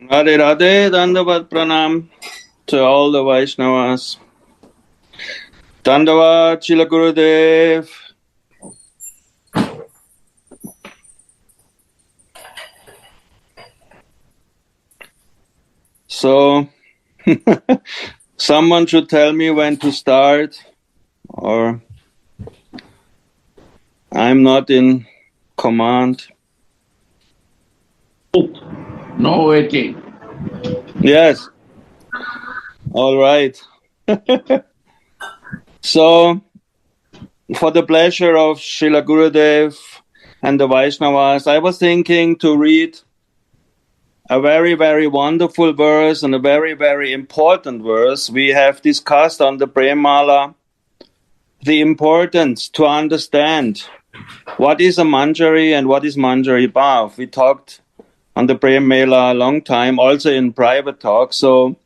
Radhe Radhe, Dandavat Pranam to all the Vaishnavas. Dandavat Chila Gurudev. So, someone should tell me when to start, or I'm not in command. No waiting. Yes, all right. So, for the pleasure of Srila Gurudev and the Vaishnavas, I was thinking to read a very, very wonderful verse and a very, very important verse. We have discussed on the Premala the importance to understand what is a Manjari and what is Manjari Bhav. We talked on the Premala a long time, also in private talk. So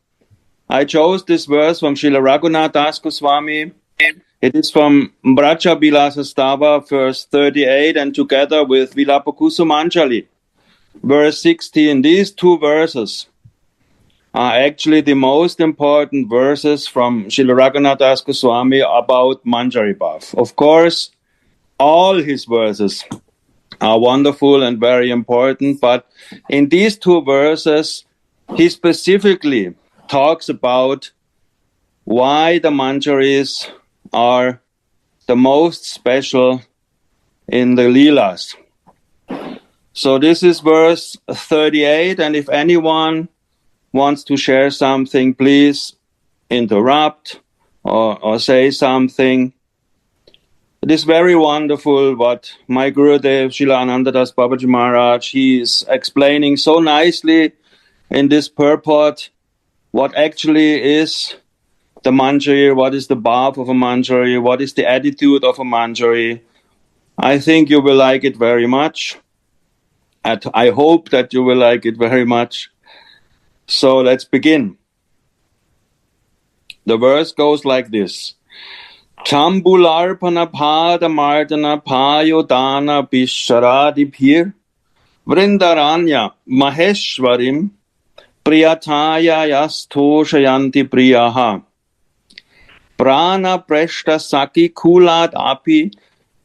I chose this verse from Srila Raghunath Das Goswami. It is from Vraja Vilasa Stava, verse 38, and together with Vilapa Kusumanjali, verse 16. These two verses are actually the most important verses from Srila Raghunath Das Goswami about Manjari Bhav. Of course, all his verses are wonderful and very important, but in these two verses, he specifically talks about why the Manjaris are the most special in the Leelas. So this is verse 38, and if anyone wants to share something, please interrupt or say something. It is very wonderful what my Gurudev, Srila Anandadas Babaji Maharaj, he is explaining so nicely in this purport what actually is the Manjari, what is the bhav of a Manjari, what is the attitude of a Manjari. I think you will like it very much. And I hope that you will like it very much. So let's begin. The verse goes like this. Chambularpana pada mardana payodana bisharadibhir vrindaranya maheshwarim priyataya yastoshayanti priyaha prana preshta saki kulat api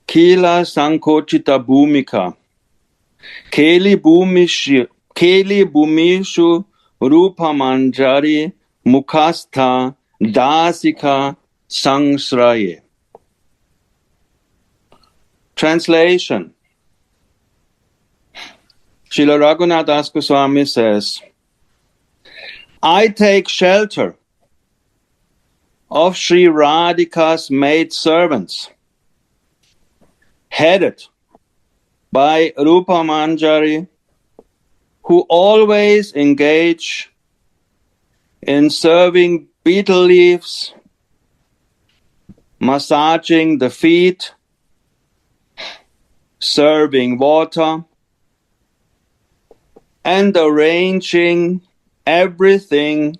kila sankochita bhumika keli bhumishu rupa manjari mukhastha dasika sangsraye. Translation. Srila Raghunath Das Goswami says, I take shelter of Sri Radhika's maid servants, headed by Rupa Manjari, who always engage in serving betel leaves, massaging the feet, serving water, and arranging everything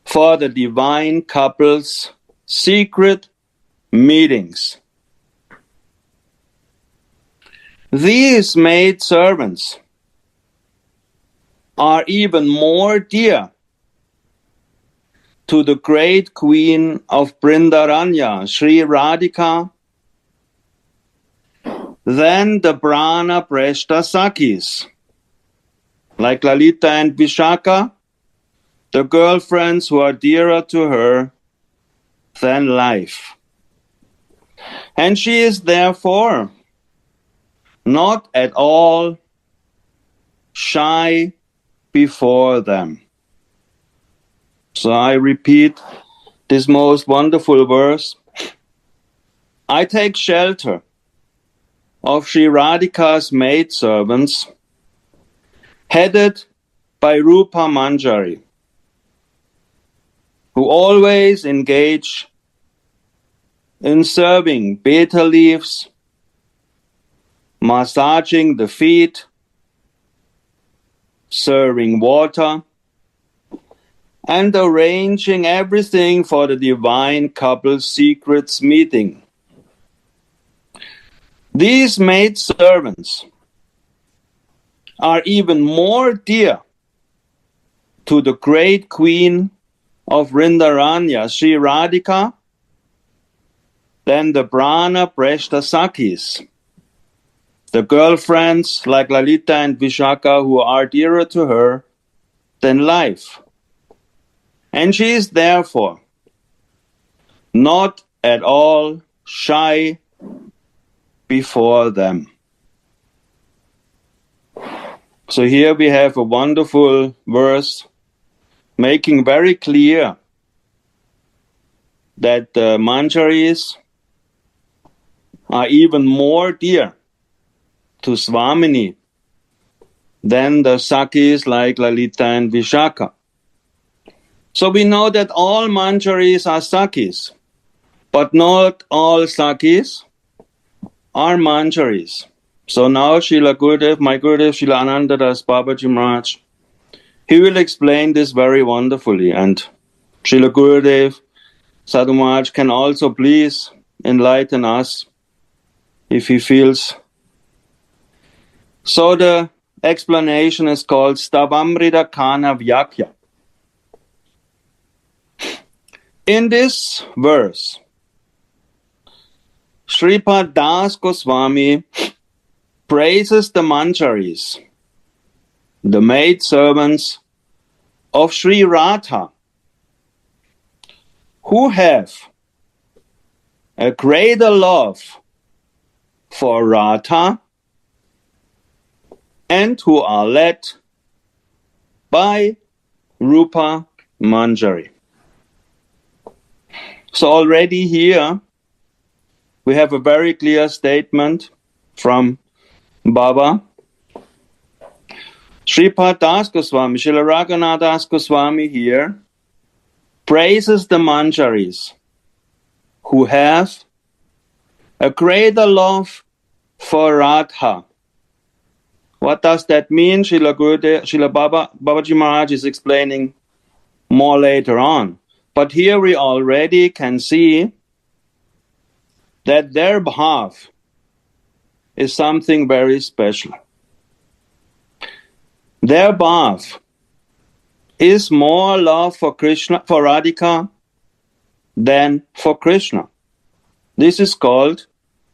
for the divine couple's secret meetings. These maid servants are even more dear to the great queen of Brindaranya, Sri Radhika, than the Prana Preshta Sakis, like Lalita and Vishaka, the girlfriends who are dearer to her than life. And she is therefore not at all shy before them. So I repeat this most wonderful verse. I take shelter of Sri Radhika's maidservants, headed by Rupa Manjari, who always engage in serving betel leaves, massaging the feet, serving water, and arranging everything for the divine couple's secrets meeting. These maidservants are even more dear to the great queen of Vrindaranya, Sri Radhika, then the Prana Preshta Sakis, the girlfriends like Lalita and Vishaka who are dearer to her than life. And she is therefore not at all shy before them. So here we have a wonderful verse making very clear that the Manjaris are even more dear to Swamini than the Sakis like Lalita and Vishaka. So we know that all Manjaris are Sakis, but not all Sakis are Manjaris. So now Srila Gurudev, my Gurudev Srila Anandadas Babaji Maharaj, he will explain this very wonderfully. And Srila Gurudev Sadhu Maharaj can also please enlighten us if he feels. So the explanation is called Stavamrita Kana Vyakya. In this verse, Sripad Das Goswami praises the Manjaris, the maid servants of Sri Radha, who have a greater love for Radha and who are led by Rupa Manjari. So already here we have a very clear statement from Bhava. Sripad Das Goswami, Srila Raghunath Das Goswami here praises the Manjaris who have a greater love for Radha. What does that mean? Srila Babaji Maharaj is explaining more later on. But here we already can see that their bhav is something very special. Their bhav is more love for Krishna, for Radhika, than for Krishna. This is called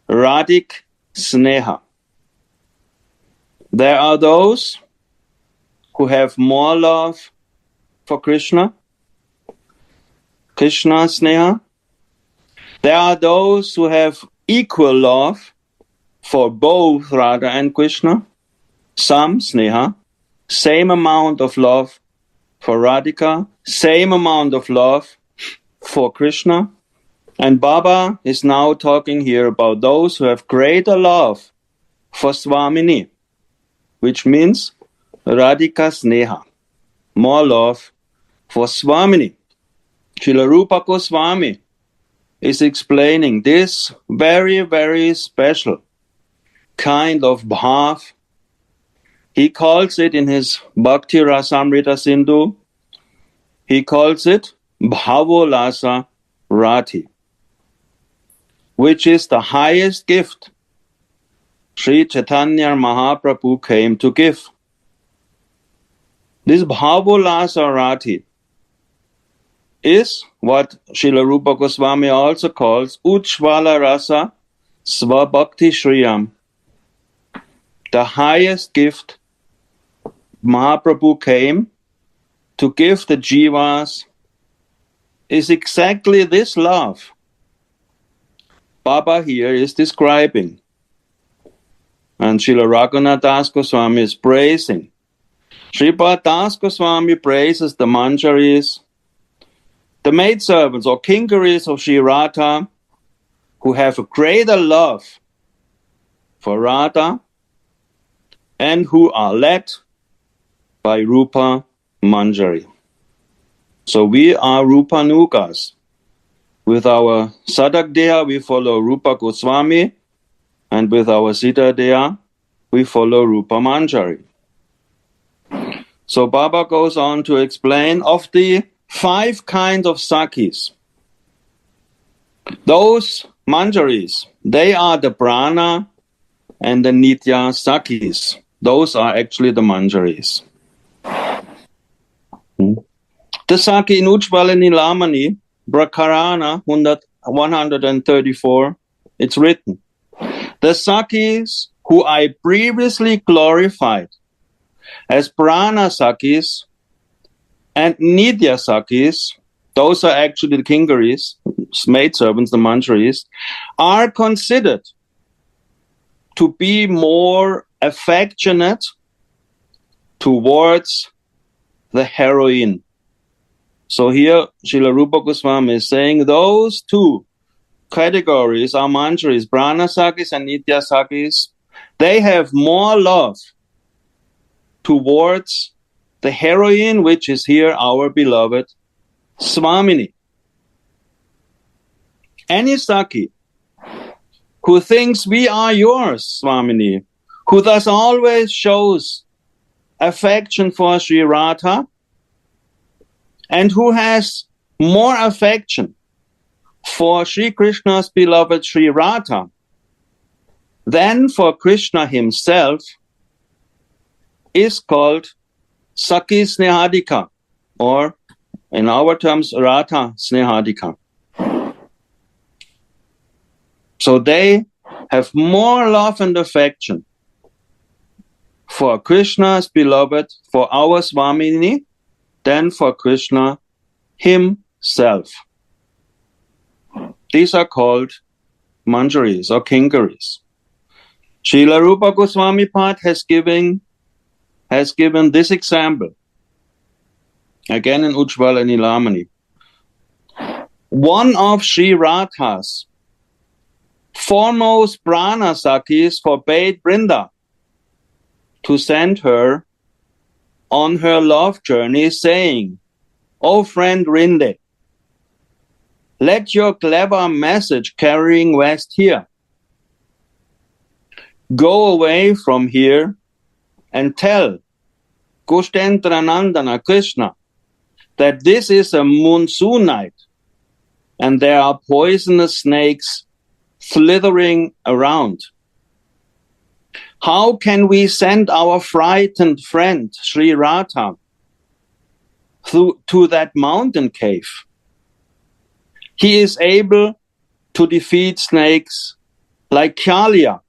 Radhik Sneha. There are those who have more love for Krishna, Krishna Sneha. There are those who have equal love for both Radha and Krishna, Sam Sneha, same amount of love for Radhika, same amount of love for Krishna. And Baba is now talking here about those who have greater love for Swamini, which means Radhika Sneha, more love for Swamini. Srila Rupa Goswami is explaining this very, very special kind of bhav. He calls it in his Bhakti Rasamrita Sindhu, he calls it Bhavolasa Rati, which is the highest gift Sri Chaitanya Mahaprabhu came to give. This Bhavolasa Rati is what Srila Rupa Goswami also calls Uchvala Rasa Svabhakti Shriyam. The highest gift Mahaprabhu came to give the jivas is exactly this love Baba here is describing. And Srila Raghunath Das Goswami is praising. Sripad Das Goswami praises the Manjaris, the maidservants or kinkaris of Sri Radha, who have a greater love for Radha and who are led by Rupa Manjari. So we are Rupanugas. With our Sadak Deha, we follow Rupa Goswami, and with our Siddha Deha, we follow Rupa Manjari. So Baba goes on to explain of the 5 kinds of Sakis. Those Manjaris, they are the Prana and the Nitya Sakis. Those are actually the Manjaris. The Saki in Ujjvalini Lamani, Prakarana 134, it's written, the Sakis who I previously glorified as Prana Sakis and Nidya Sakis, those are actually the Kingaris, maidservants, the Manjaris, are considered to be more affectionate towards the heroine. So here, Srila Rupa Goswami is saying those two categories are Manjaris, Prana Sakis and Nitya Sakis. They have more love towards the heroine, which is here our beloved Swamini. Any Saki who thinks we are yours, Swamini, who thus always shows affection for Sri Radha, and who has more affection for Sri Krishna's beloved Sri Radha than for Krishna himself, is called Saki Snehadika, or in our terms, Radha Snehadika. So they have more love and affection for Krishna's beloved, for our Swamini, than for Krishna himself. These are called Manjaris or Kingaris. Srila Rupa Goswami Pad has given this example, again in Ujjvala Nilamani. One of Sri Radha's foremost Prana Sakis forbade Vrinda to send her on her love journey, saying, "O friend Rinde, let your clever message carrying west here go away from here and tell Kushtendranandana Krishna that this is a monsoon night and there are poisonous snakes slithering around. How can we send our frightened friend Sri Radha to that mountain cave? He is able to defeat snakes like Kaliya.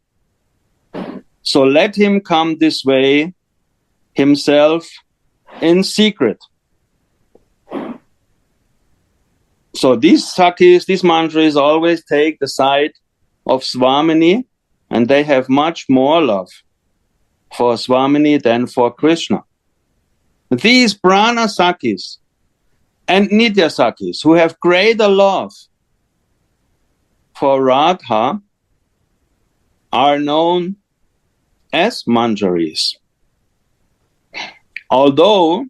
So let him come this way himself in secret." So these Sakis, these Manjaris always take the side of Swamini, and they have much more love for Swamini than for Krishna. These Prana Sakis and Nitya Sakis, who have greater love for Radha, are known as Manjaris. Although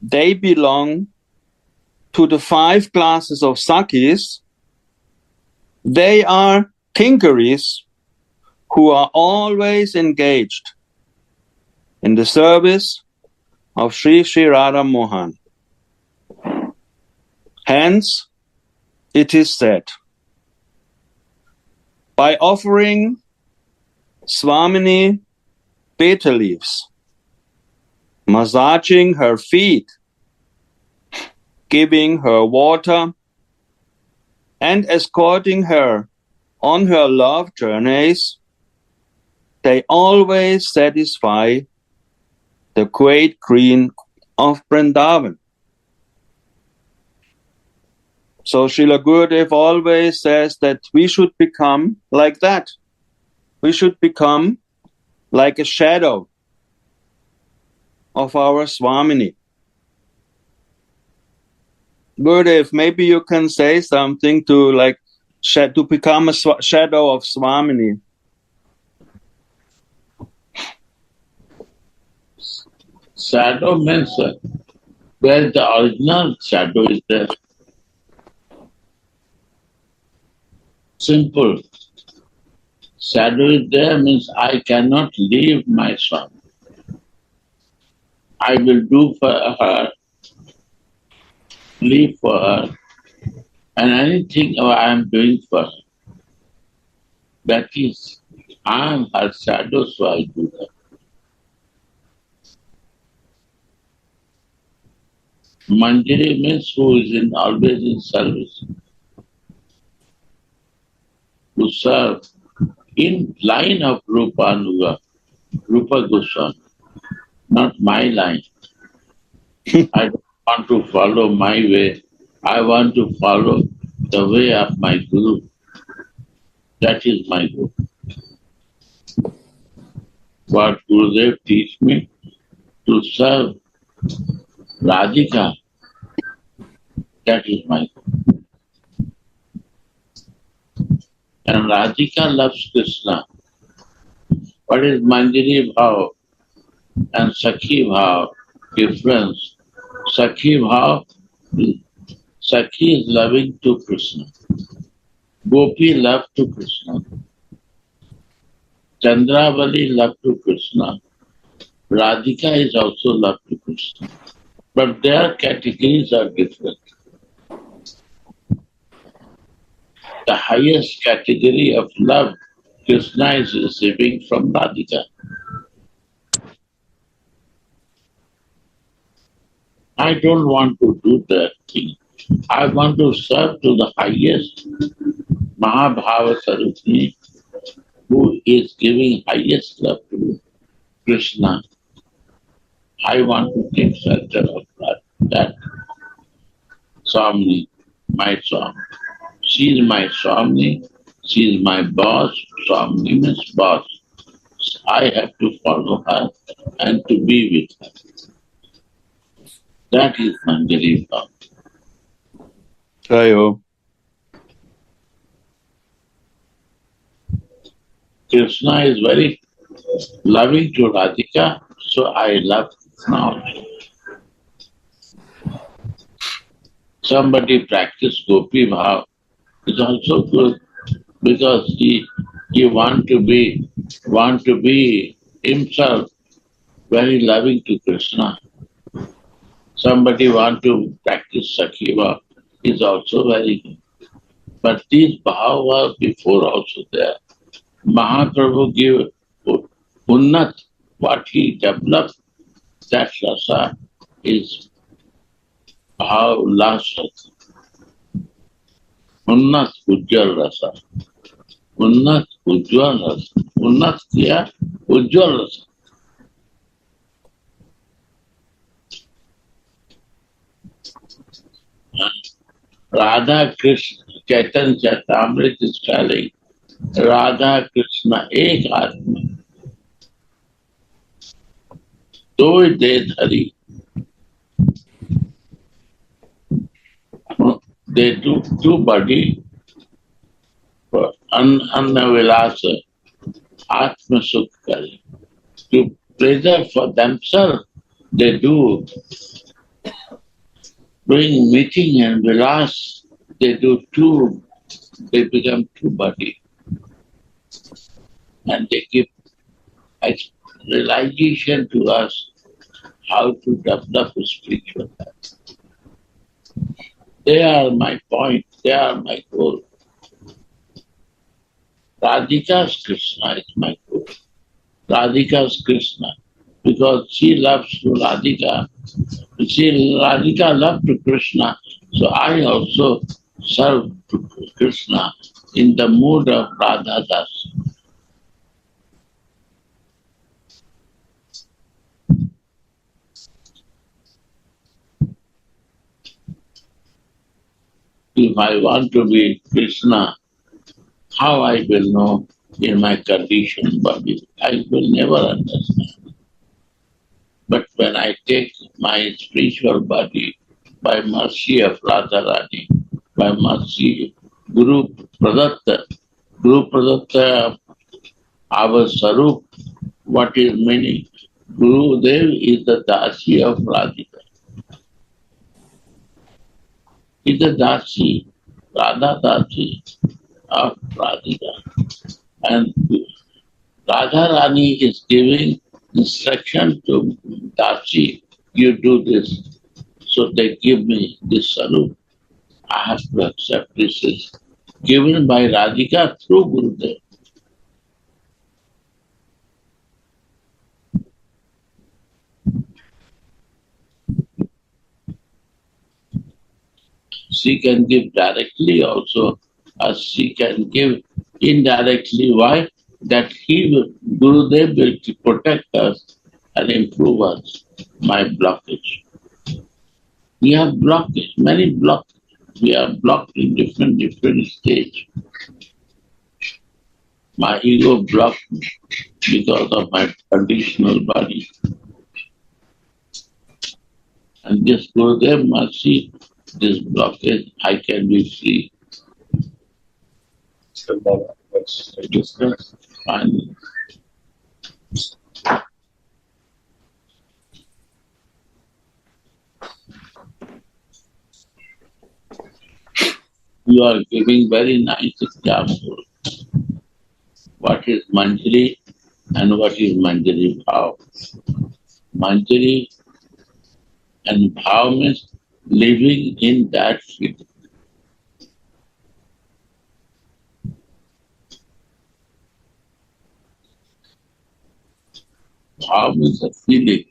they belong to the 5 classes of Sakis, they are Kinkaris who are always engaged in the service of Sri Sri Radha Mohan. Hence, it is said, by offering Swamini betel leaves, massaging her feet, giving her water, and escorting her on her love journeys, they always satisfy the great queen of Vrindavan. So Srila Gurudev always says that we should become like that. We should become like a shadow of our Swamini. Gurudev, maybe you can say something to become a shadow of Swamini. Shadow means where the original shadow is there. Simple. Shadow is there means I cannot leave my son. I will do for her, live for her, and anything I am doing for her. That is, I am her shadow, so I do that. Manjari means who is always in service, to serve in line of Rupanuga, Rupa Goswami, not my line. I don't want to follow my way. I want to follow the way of my Guru. That is my goal. What Gurudev teach me to serve Radhika, that is my goal. And Radhika loves Krishna. What is Manjari Bhava and Sakhi Bhava difference? Sakhi Bhava, Sakhi is loving to Krishna. Gopi love to Krishna. Chandravali love to Krishna. Radhika is also love to Krishna. But their categories are different. The highest category of love Krishna is receiving from Radhika. I don't want to do that thing. I want to serve to the highest Mahabhava Sarupni who is giving highest love to Krishna. I want to take shelter of that Swami, my Swami. She is my Swami, she is my boss. Swami means boss. I have to follow her and to be with her. That is Manjari Bhava. Jayo. Krishna is very loving to Radhika, so I love Krishna also. Somebody practice Gopi Bhav is also good because he want to be himself very loving to Krishna. Somebody want to practice Sakhi Bhav is also very good. But these Bhav were before also there. Mahaprabhu gave Unnat, what he developed, that rasa is Bhav last rasa. Unnat Ujjwal rasa. Unnat Ujjwal rasa. Unnat kiya Ujjwal rasa. Radha Krishna, Chaitanya Charitamrita is telling Radha Krishna एक आत्मा दो दे धरी. They do two body for Anna Vilasa, Atma Sukh Kari. To pleasure for themselves, they do doing meeting and Vilas, they do two, they become two body. And they give realization to us how to develop spiritual life. They are my point, they are my goal. Radhika's Krishna is my goal. Radhika's Krishna, because she loves to Radhika. Radhika loves to Krishna, so I also serve to Krishna in the mood of Radha Das. If I want to be Krishna, how I will know in my conditioned body? I will never understand. But when I take my spiritual body by mercy of Radharani, by mercy Guru Pradatta, our Sarup, what is meaning? Guru Dev is the Dasi of Radhika. Is the Dasi, Radha Dasi of Radhika. And Radharani is giving instruction to Dasi, you do this. So they give me this sarup. I have to accept this is given by Radhika through Gurudev. She can give directly also, as she can give indirectly. Why? That Gurudev will protect us and improve us. My blockage. We have blockage, many blocks. We are blocked in different stage. My ego blocked me because of my conditional body. And this Gurudev mercy, this blockage, I can be free. Finally. You are giving very nice example. What is Manjari and what is Manjari Bhav? Manjari and Bhav means living in that field. Bhav means a feeling.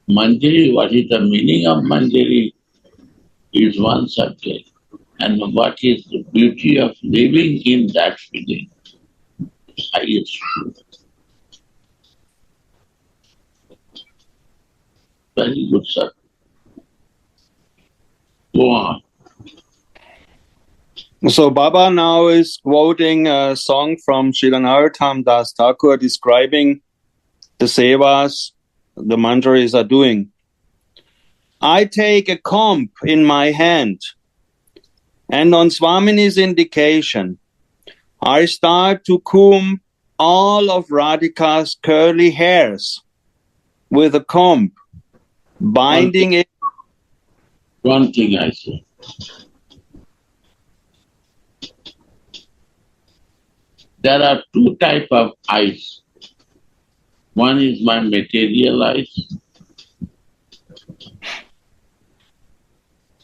Manjari, what is the meaning of Manjari is one subject. And what is the beauty of living in that feeling? Highest truth. Very good, sir. Go on. So Baba now is quoting a song from Srila Narottam Das Thakur describing the sevas the Manjaris are doing. I take a comb in my hand, and on Swamini's indication, I start to comb all of Radhika's curly hairs with a comb, binding it. One thing I say. There are two types of eyes. One is my material eyes,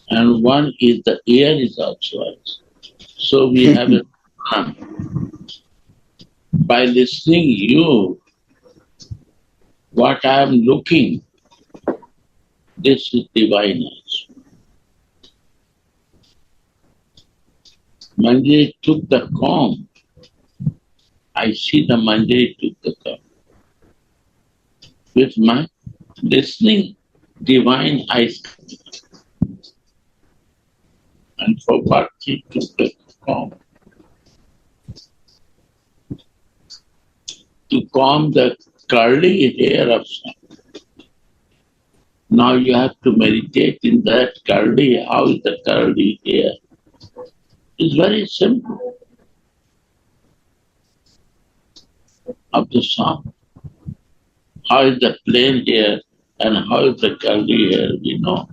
and one is the ear is also eyes. So we have a plan. By listening you, what I am looking, this is divine eyes. Manjari took the comb. I see the Manjari took the comb. With my listening, divine eyes. And for what he took the comb? To comb the curly hair of someone. Now you have to meditate in that curly. How is the curly hair? It's very simple. Of the song. How is the plain hair and how is the curly hair, we know.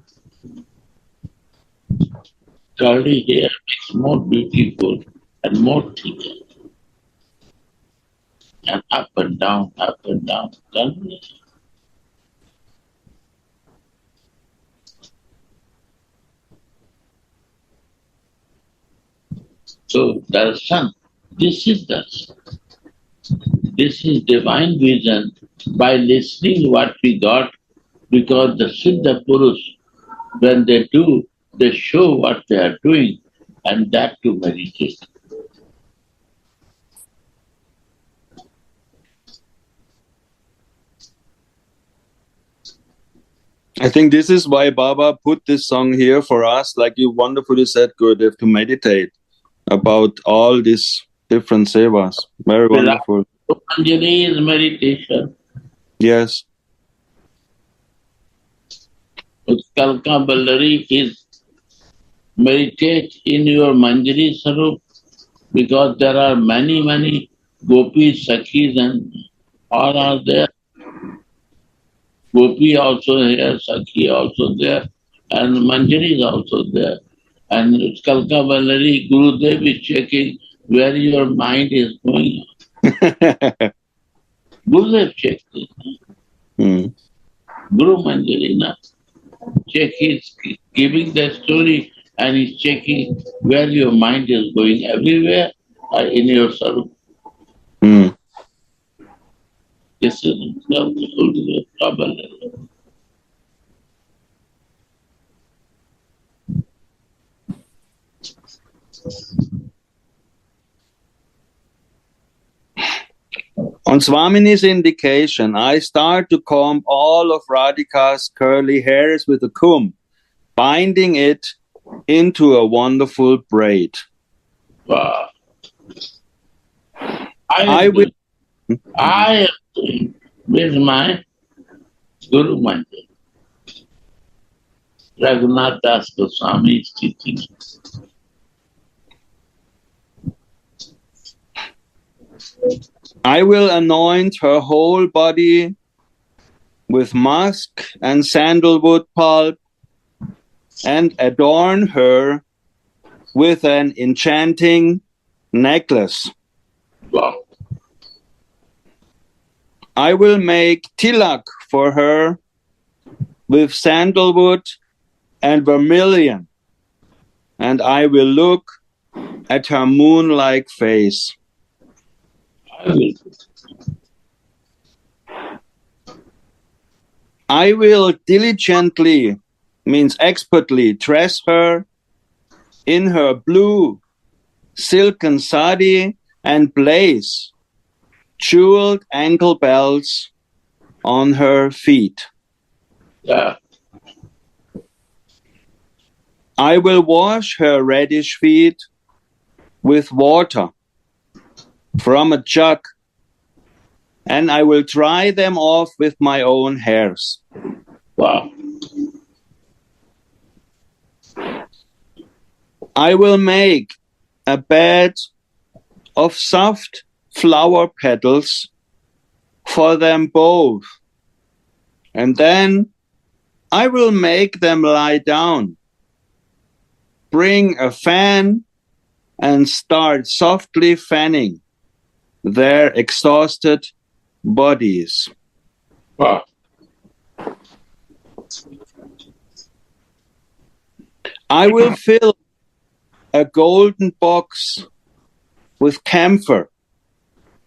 Curly hair makes more beautiful and more thicker. And up and down, curly. So darshan, this is darshan. This is divine vision by listening what we got, because the Siddha Purush, when they do, they show what they are doing, and that to meditate. I think this is why Baba put this song here for us, like you wonderfully said, Gurudev, to meditate about all these different sevas. Very wonderful. Kusumanjali is meditation. Yes. Utkalka Ballari is meditate in your Manjari Sarup, because there are many gopis, sakhis, and all are there. Gopi also here, Sakhi also there, and Manjari is also there. And Kalka Ballari, Gurudev is checking where your mind is going. Gurudev checks it. Guru Manjari, na? Check, he's giving the story and he's checking where your mind is going, everywhere in your sarup. This is Ballari. On Swamini's indication, I start to comb all of Radhika's curly hairs with a comb, binding it into a wonderful braid. Wow. I will. I am doing with my Guru Manjari. Raghunath Das Goswami is teaching. I will anoint her whole body with musk and sandalwood pulp and adorn her with an enchanting necklace. Wow. I will make tilak for her with sandalwood and vermilion, and I will look at her moon-like face. I will. I will diligently, means expertly, dress her in her blue silken sari and place jeweled ankle belts on her feet. Yeah. I will wash her reddish feet with water from a jug, and I will dry them off with my own hairs. Wow. I will make a bed of soft flower petals for them both, and then I will make them lie down, bring a fan, and start softly fanning their exhausted bodies. Wow. I will fill a golden box with camphor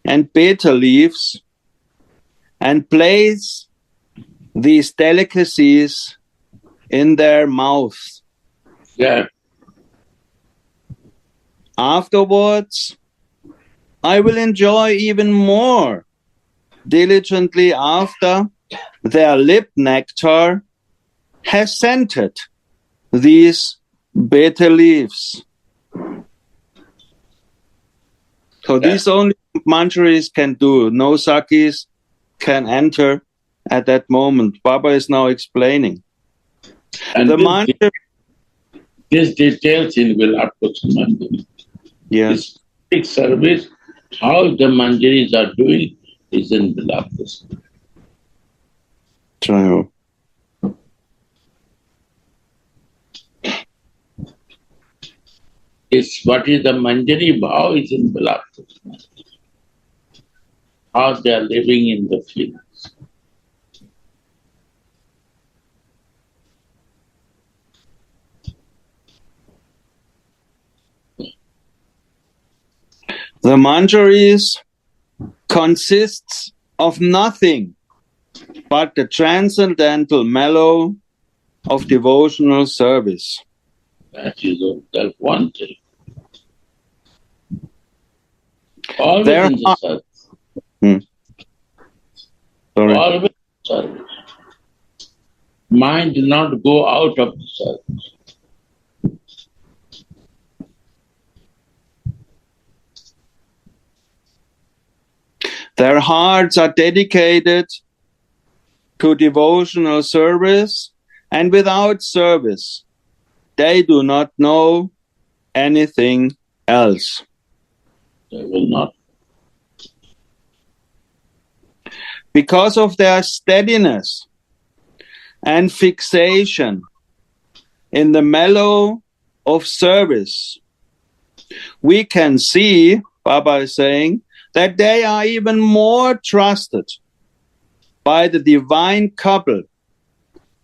and betel leaves and place these delicacies in their mouths. Yeah. Afterwards, I will enjoy even more diligently after their lip nectar has scented these betel leaves. So these only Manjaris can do. No Sakis can enter at that moment. Baba is now explaining. And the Manjari, this details in Vilapa Kusumanjali. yes. This big service, how the Manjaris are doing is in Vilapa. True. It's what is the Manjari Bhava is in Vilapa. How they are living in the fields. The Manjaris consists of nothing but the transcendental mellow of devotional service. That is that one thing. Always There in the service. Sorry. Always service. Mind do not go out of the service. Their hearts are dedicated to devotional service, and without service, they do not know anything else. They will not. Because of their steadiness and fixation in the mellow of service, we can see, Baba is saying, that they are even more trusted by the divine couple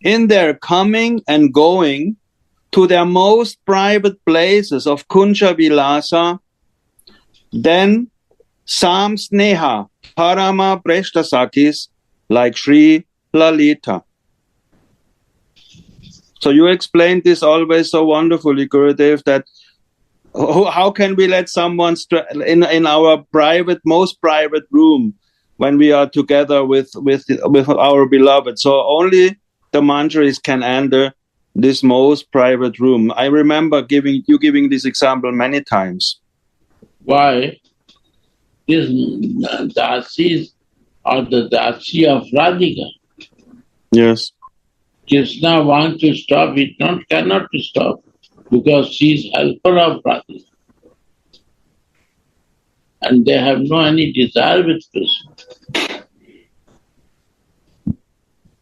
in their coming and going to their most private places of Kunja Vilasa than Sam Sneha Parama Preshtasakis like Sri Lalita. So you explained this always so wonderfully, Gurudev, that how can we let someone in our private, most private room when we are together with our beloved. So only the Manjaris can enter this most private room. I remember giving this example many times. Why? These dasis are the dasi of Radhika. Yes. Krishna wants to stop, it cannot to stop, because she is helper of Radhika. And they have no any desire with Krishna.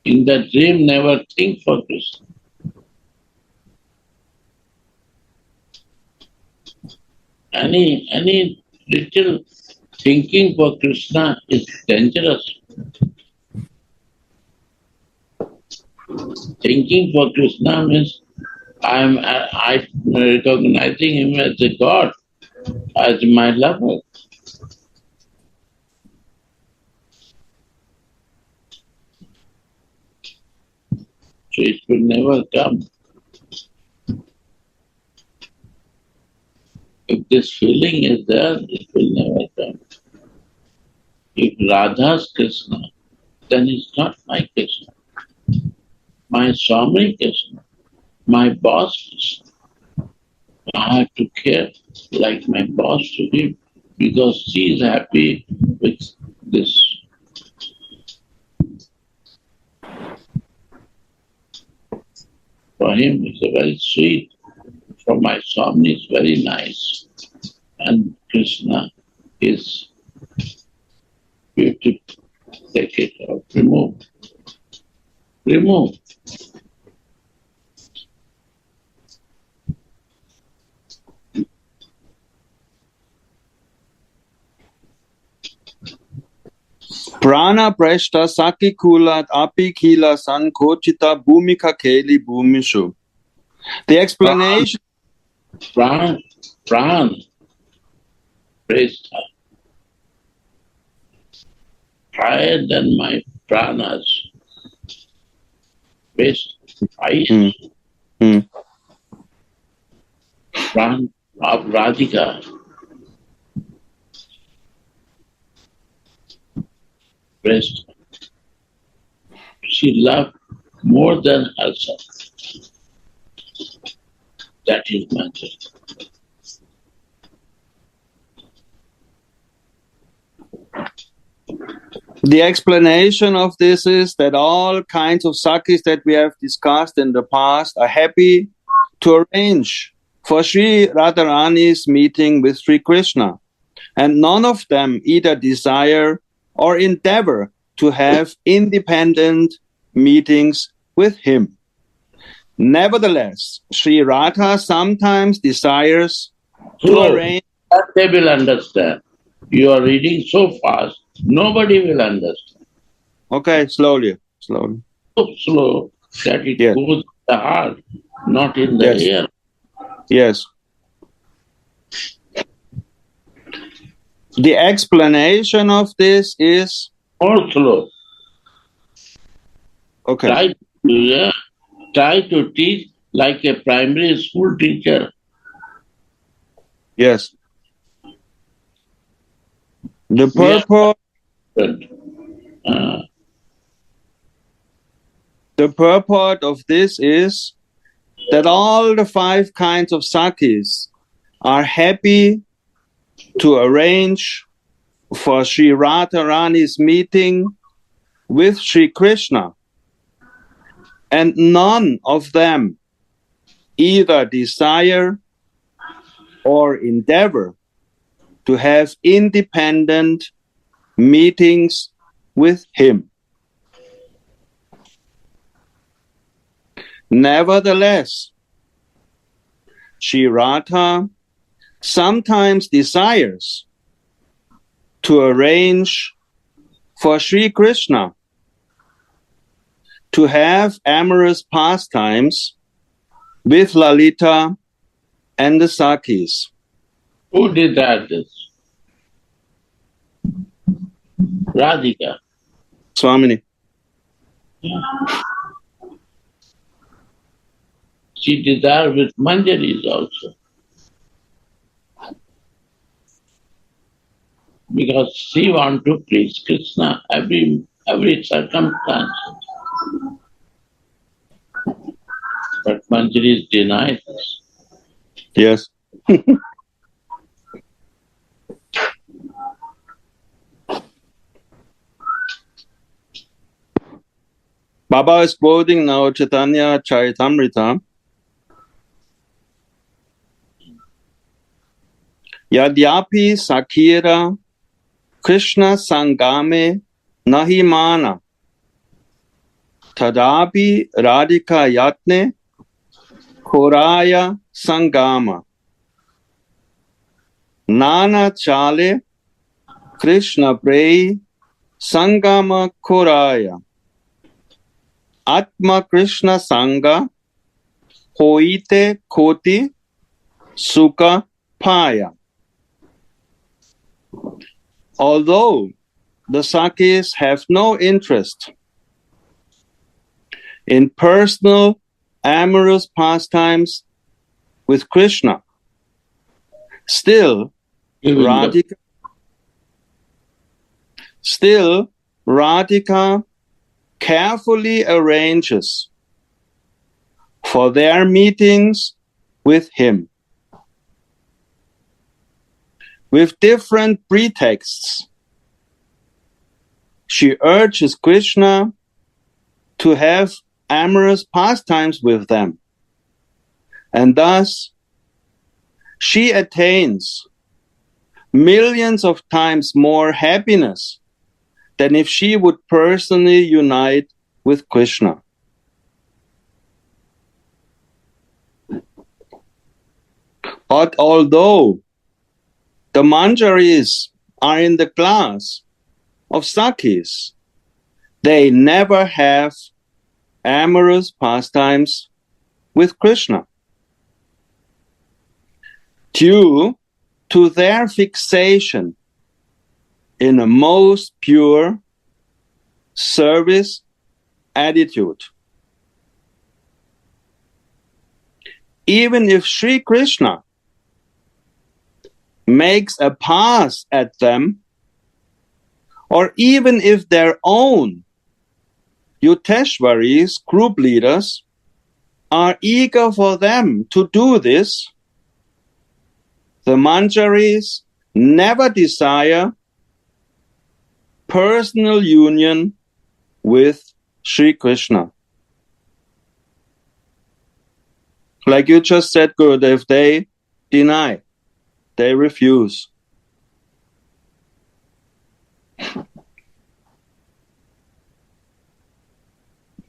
In the dream, never think for Krishna. Any little thinking for Krishna is dangerous. Thinking for Krishna means I recognizing him as a God, as my lover. So it will never come. If this feeling is there, it will never come. If Radha's Krishna, then it's not my Krishna. My Swami Krishna, my boss Krishna. I have to care like my boss to him, because she is happy with this. For him, it's a very sweet. For my Swami, it's very nice. And Krishna is beautiful. Take it out, remove. Remove. Prana prashta saki kulat api kila sankochita bhumika keli bhumishu. The explanation. Pran, Prashta, higher than my pranas. Best, highest. Pran of Radhika. Prashta. She loved more than herself. That is Manjari. The explanation of this is that all kinds of sakis that we have discussed in the past are happy to arrange for Sri Radharani's meeting with Sri Krishna. And none of them either desire or endeavor to have independent meetings with him. Nevertheless, Sri Radha sometimes desires to arrange. That they will understand. You are reading so fast, nobody will understand. Okay, slowly. So slow that it goes in the heart, not in the ear. Yes. The explanation of this is more slow. Okay. Try to teach like a primary school teacher. Yes. The purport. The purport of this is that all the 5 kinds of sakis are happy to arrange for Sri Radharani's meeting with Sri Krishna. And none of them either desire or endeavor to have independent meetings with him. Nevertheless, Sri Radha sometimes desires to arrange for Sri Krishna to have amorous pastimes with Lalita and the Sakis. Who did that? Radhika. Swamini. She desired with Manjaris also. because she want to please Krishna every circumstance. But Manjari is denied this. Yes. Baba is quoting now Chaitanya Charitamrita. Yadyapi Sakira Krishna Sangame Nahimana Tadapi Radhika Yatne Koraya Sangama Nana Chale Krishna Prei Sangama Koraya Atma Krishna Sanga Hoite Koti Sukha Paya. Although the Sakis have no interest in personal amorous pastimes with Krishna, still Radhika carefully arranges for their meetings with him with different pretexts. She urges Krishna to have amorous pastimes with them, and thus she attains millions of times more happiness than if she would personally unite with Krishna. But although the Manjaris are in the class of Sakis, they never have amorous pastimes with Krishna, due to their fixation in a most pure service attitude. Even if Sri Krishna makes a pass at them, or even if their own Yuteshwaris, group leaders, are eager for them to do this, the Manjaris never desire personal union with Sri Krishna. Like you just said, Gurudev, they deny, they refuse.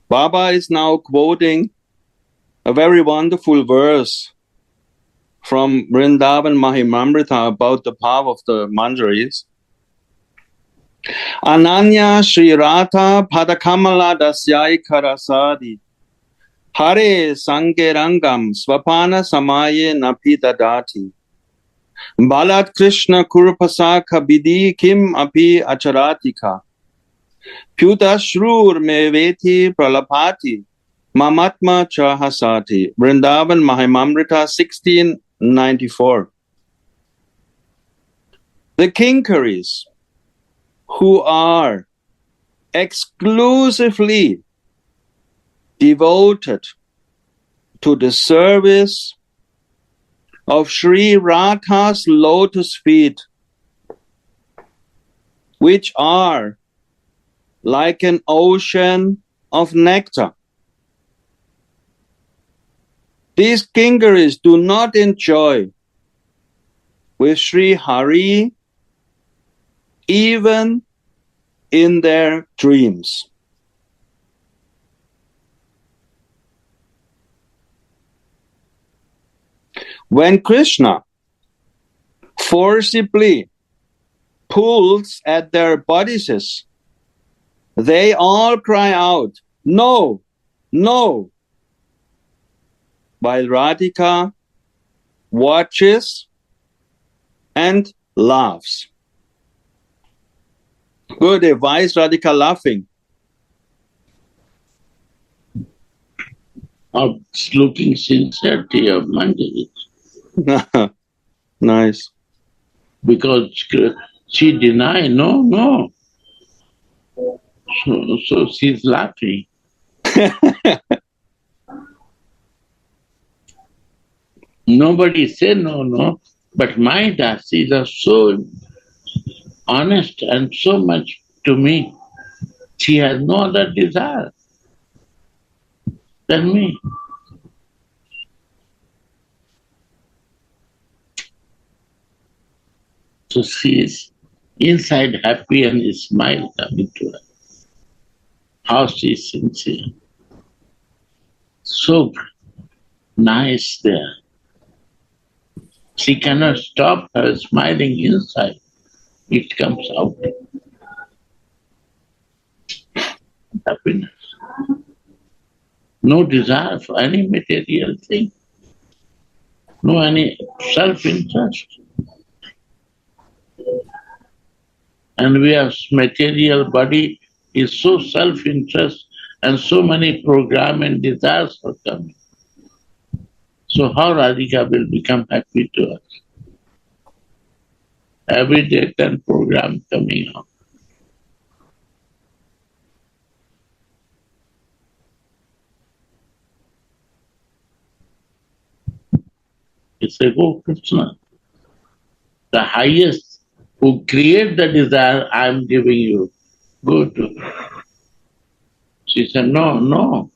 Baba is now quoting a very wonderful verse from Vrindavan Mahimamrita about the Bhava of the Manjaris. Ananya Sri Radha Padakamala Dasyai Karasadi Hare Sangerangam Swapana Samaye Napi Dadati Balat Krishna Kurupasaka Bidi Kim Api Acharatika Pyuta Shrur Meveti Pralapati Mamatma Chahasati. Vrindavan Mahimamrita 1694. The Kinkaris, who are exclusively devoted to the service of Sri Radha's lotus feet, which are like an ocean of nectar. These Kinkaris do not enjoy with Sri Hari even in their dreams. When Krishna forcibly pulls at their bodices, they all cry out, "No, no," while Radhika watches and laughs. Good, why is Radhika laughing? Of looking sincerity of Manjari. Nice. Because She denied, no, no. So she's laughing. Nobody said no, no. But my dasis are so honest and so much to me. She has no other desire than me. So she is inside happy and a smile coming to her. How she is sincere. So nice there. She cannot stop her smiling inside. It comes out. Happiness. No desire for any material thing. No any self-interest. And we have material body is so self-interest and so many program and desires are coming. So how Radhika will become happy to us? Every day 10 program coming out. It's a go Krishna. The highest who create the desire I am giving you. Go to. She said, no, no.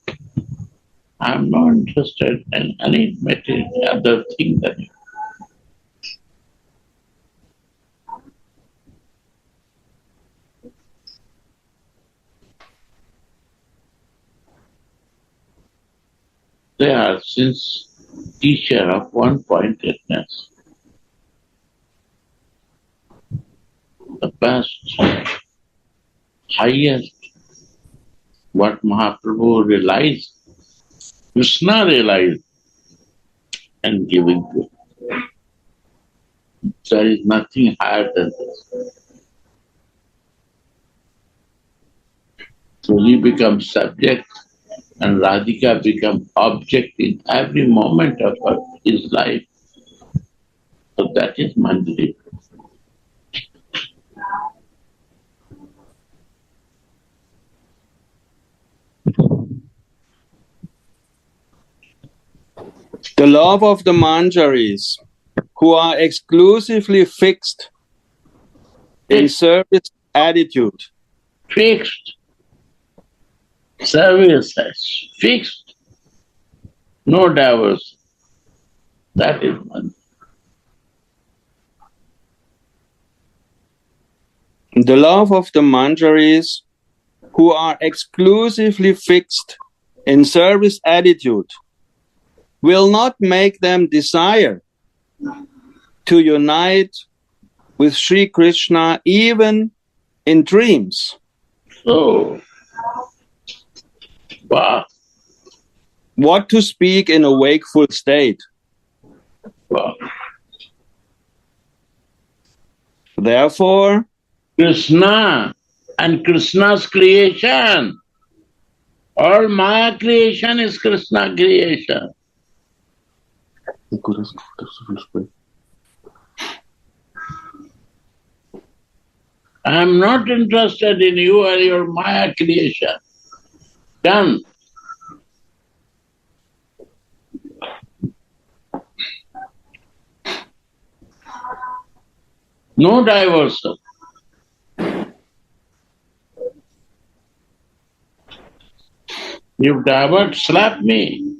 I'm not interested in any material other thing than you. They are since teacher of one-pointedness. The best, highest, what Mahaprabhu realized, Krishna realized and giving to. There is nothing higher than this. So he becomes subject and Radhika becomes object in every moment of his life. So that is Manjari. The love of the Manjaris, who are exclusively fixed in service attitude. Fixed. Service fixed. No divorce. That is Manjari. The love of the Manjaris, who are exclusively fixed in service attitude, will not make them desire to unite with Sri Krishna even in dreams. So, wow, What to speak in a wakeful state? wow. Therefore, Krishna and Krishna's creation. All Maya creation is Krishna creation. I am not interested in you or your Maya creation. Done. No diversion. You divert, slap me.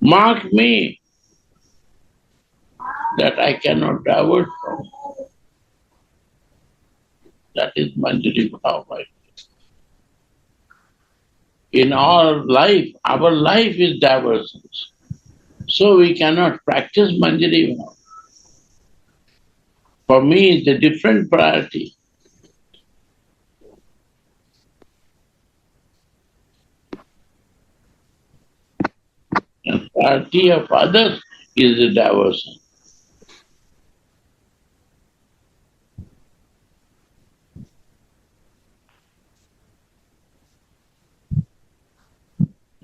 Mark me that I cannot divert from. That is Manjari Bhava. In our life is diversions. So we cannot practice Manjari Bhava. For me, it's a different priority. And priority of others is the diversion.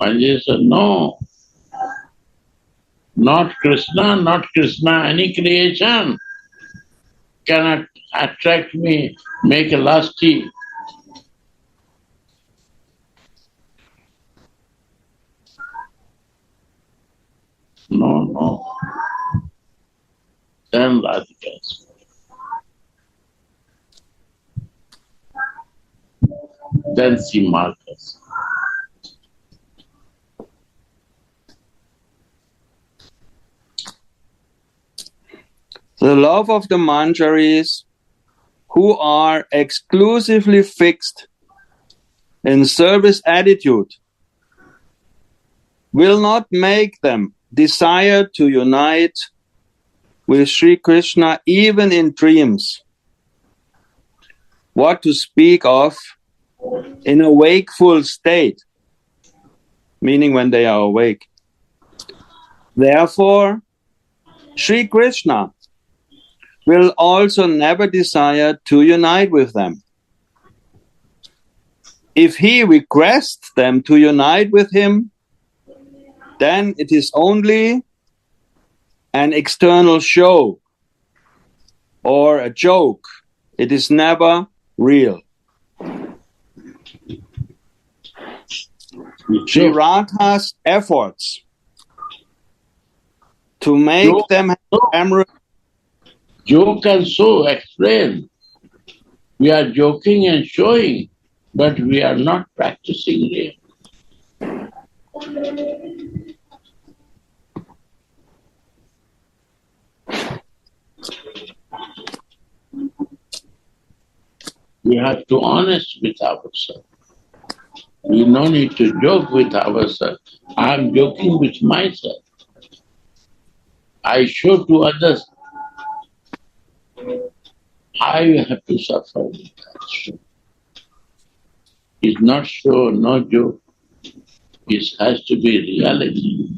Manjari said, no, Not Krishna, any creation cannot attract me, make a lusty. No. Then radicals. Then see Marcus. The love of the Manjaris, who are exclusively fixed in service attitude, will not make them desire to unite with Sri Krishna even in dreams. What to speak of in a wakeful state, meaning when they are awake. Therefore, Sri Krishna will also never desire to unite with them. If he requests them to unite with him, then it is only an external show or a joke. It is never real. Sri Radha's efforts to make them amorous. Joke and show, explain. We are joking and showing, but we are not practicing real. We have to be honest with ourselves. We no need to joke with ourselves. I am joking with myself. I show to others. I have to suffer with that. It's not show, no joke. It has to be reality.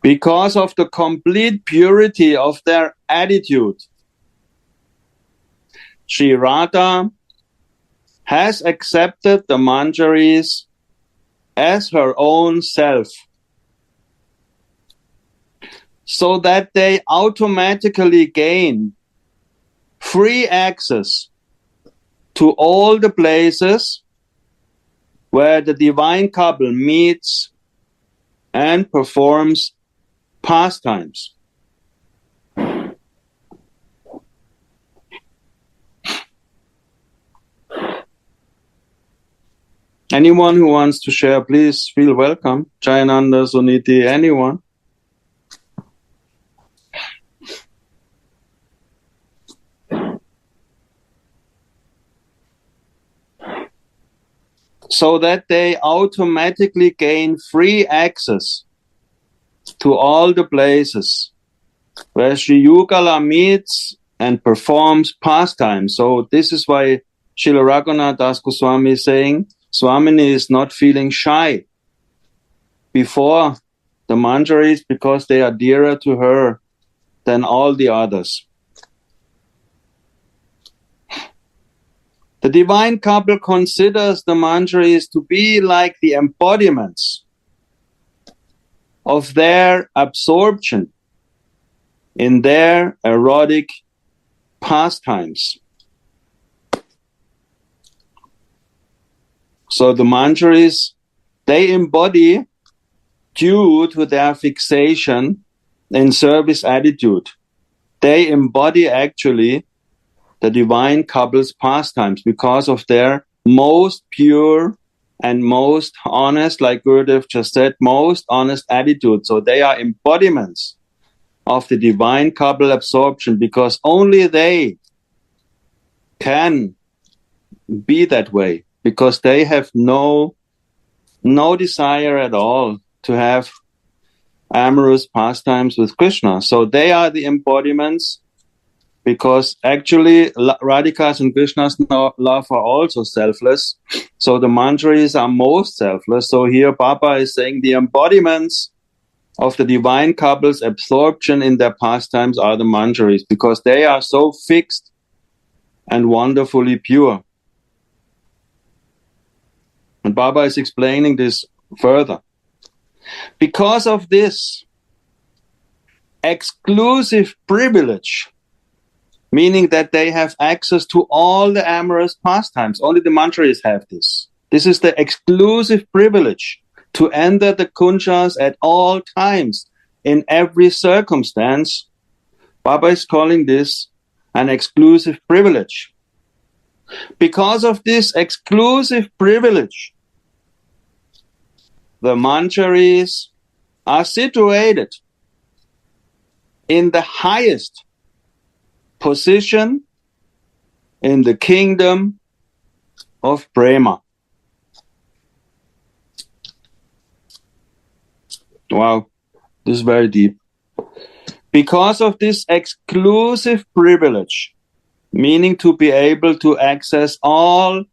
Because of the complete purity of their attitude, Sri Radha has accepted the Manjaris as her own self, so that they automatically gain free access to all the places where the divine couple meets and performs pastimes. Anyone who wants to share, please feel welcome. Jayananda, Suniti, anyone. So that they automatically gain free access to all the places where Sri Yugala meets and performs pastimes. So this is why Srila Raghunath Das Goswami is saying, Swamini is not feeling shy before the Manjaris because they are dearer to her than all the others. The divine couple considers the Manjaris to be like the embodiments of their absorption in their erotic pastimes. So the Manjaris, they embody, due to their fixation in service attitude, they embody actually the divine couple's pastimes because of their most pure and most honest, like Gurudev just said, most honest attitude. So they are embodiments of the divine couple absorption because only they can be that way, because they have no desire at all to have amorous pastimes with Krishna. So they are the embodiments, because actually Radhika's and Krishna's love are also selfless. So the Manjaris are most selfless. So here Baba is saying the embodiments of the divine couple's absorption in their pastimes are the Manjaris, because they are so fixed and wonderfully pure. And Baba is explaining this further. Because of this exclusive privilege, meaning that they have access to all the amorous pastimes, only the Manjaris have this. This is the exclusive privilege to enter the kunjas at all times, in every circumstance. Baba is calling this an exclusive privilege. Because of this exclusive privilege, the Manjaris are situated in the highest position in the kingdom of Prema. Wow, this is very deep. Because of this exclusive privilege, meaning to be able to access all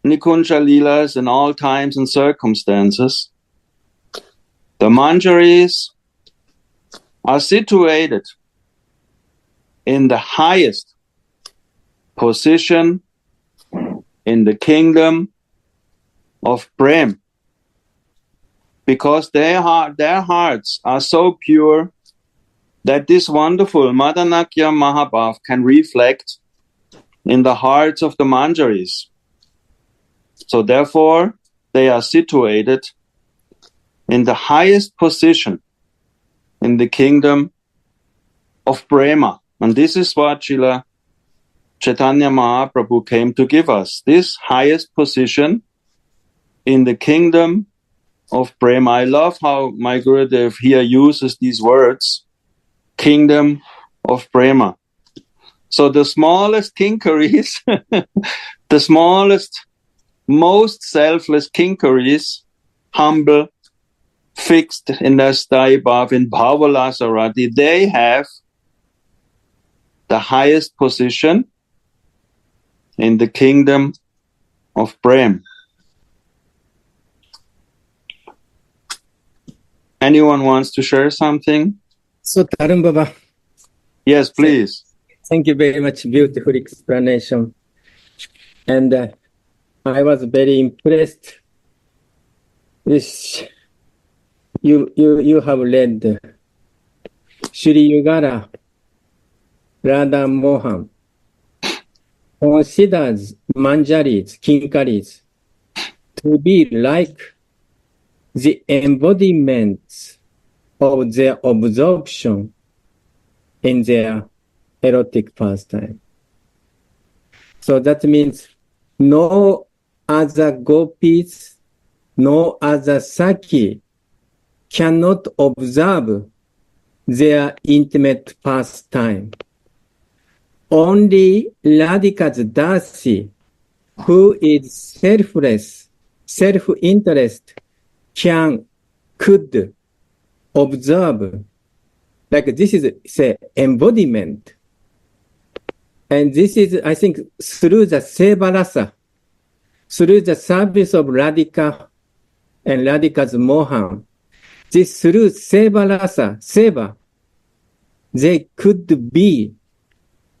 Nikunja Leelas in all times and circumstances, the Manjaris are situated in the highest position in the kingdom of Prem, because their hearts are so pure that this wonderful Madanakya Mahabhav can reflect in the hearts of the Manjaris. So therefore, they are situated in the highest position in the kingdom of Prema. And this is what Srila Chaitanya Mahaprabhu came to give us, this highest position in the kingdom of Prema. I love how my Gurudev here uses these words, kingdom of Prema. So the smallest kinkaris, the smallest, most selfless kinkaris, humble, fixed in their sthai bhav, in bhavalasarati, they have the highest position in the kingdom of Prem. Anyone wants to share something? So, Tarun Baba. Yes, please. Thank you very much. Beautiful explanation. And I was very impressed with you have read Shri Yugara Radha Mohan considers Manjaris, Kinkaris, to be like the embodiments of their absorption in their erotic pastime. So that means no other gopis, no other saki cannot observe their intimate pastime. Only Radhika's Dasi, who is selfless, self-interest, could observe. Like this is, say, embodiment. And this is, I think, through the Seva Rasa, through the service of Radhika and Radhika's Mohan, this through Seva Rasa, Seva, they could be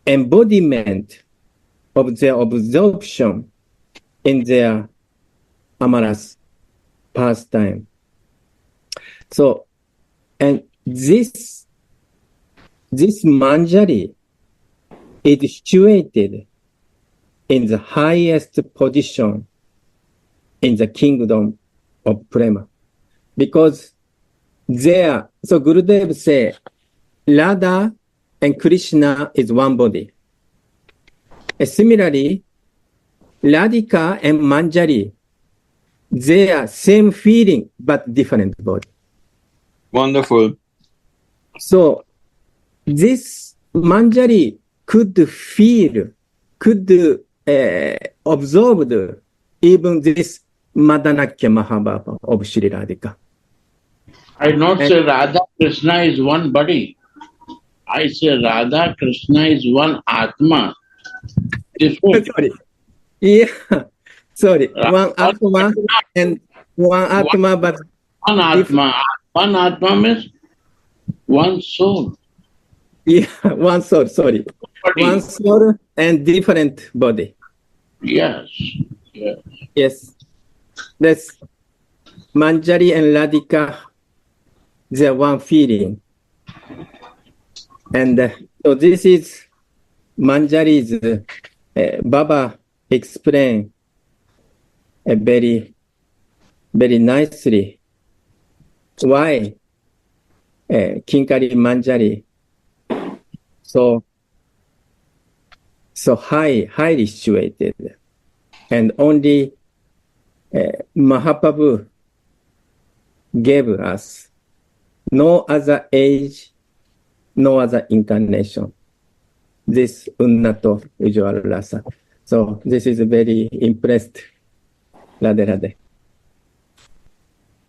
embodiment of their absorption in their amorous pastime. So, and this Manjari is situated in the highest position in the kingdom of Prema. Because there, so Gurudev said, Radha and Krishna is one body. And similarly, Radhika and Manjari, they are same feeling but different body. Wonderful. So this Manjari could feel, could absorb even this Madanakya Mahabhava of Sri Radhika. I not say Radha Krishna is one body. I say Radha Krishna is one Atma. Different. Sorry. Yeah. Sorry. One Atma and one Atma, but one Atma. One Atma means One soul. Yeah, one soul, sorry. Body. One soul and different body. Yes. Yes. Yes. That's Manjari and Radhika, they're one feeling. And so this is Manjari's, Bhava explained very, very nicely why Kinkari Manjari so highly situated, and only Mahaprabhu gave us no other age, no other incarnation, this Unnato Visual Rasa. So this is very impressed. Radhe Radhe.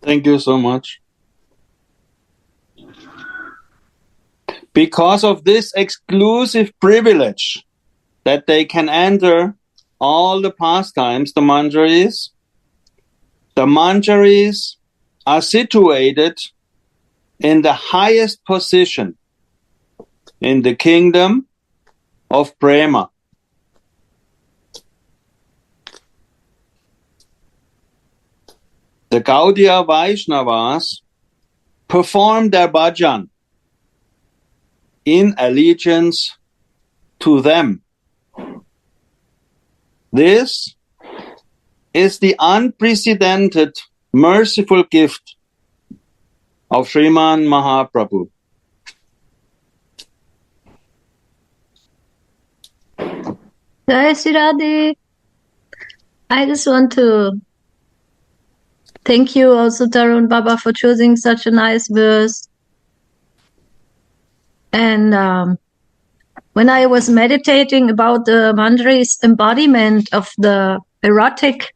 Thank you so much. Because of this exclusive privilege that they can enter all the pastimes, the Manjaris are situated in the highest position in the kingdom of Prema. The Gaudiya Vaishnavas perform their bhajan in allegiance to them. This is the unprecedented, merciful gift of Sriman Mahaprabhu. Jai Shri Radhe. I just want to thank you also, Tarun Baba, for choosing such a nice verse. And when I was meditating about the Manjari's embodiment of the erotic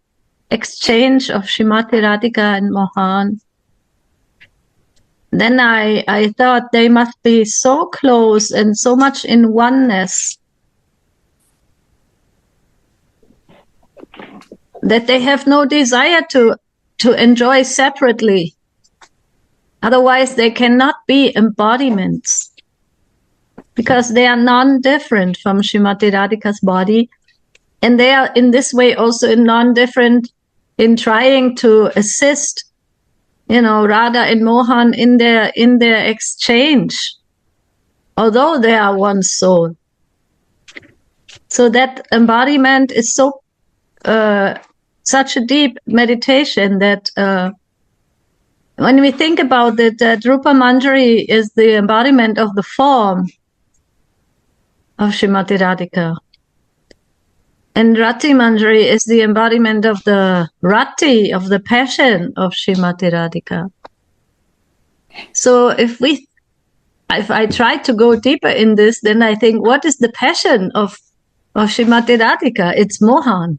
exchange of Srimati Radhika and Mohan, then I thought they must be so close and so much in oneness that they have no desire to enjoy separately. Otherwise, they cannot be embodiments, because they are non-different from Srimati Radhika's body, and they are in this way also non-different in trying to assist, Radha and Mohan in their exchange, although they are one soul. So that embodiment is so such a deep meditation that when we think about it, that Rupa Manjari is the embodiment of the form of Srimati Radhika, and Rati Manjari is the embodiment of the Rati, of the passion of Srimati Radhika. So if I try to go deeper in this, then I think, what is the passion of Srimati Radhika? It's Mohan.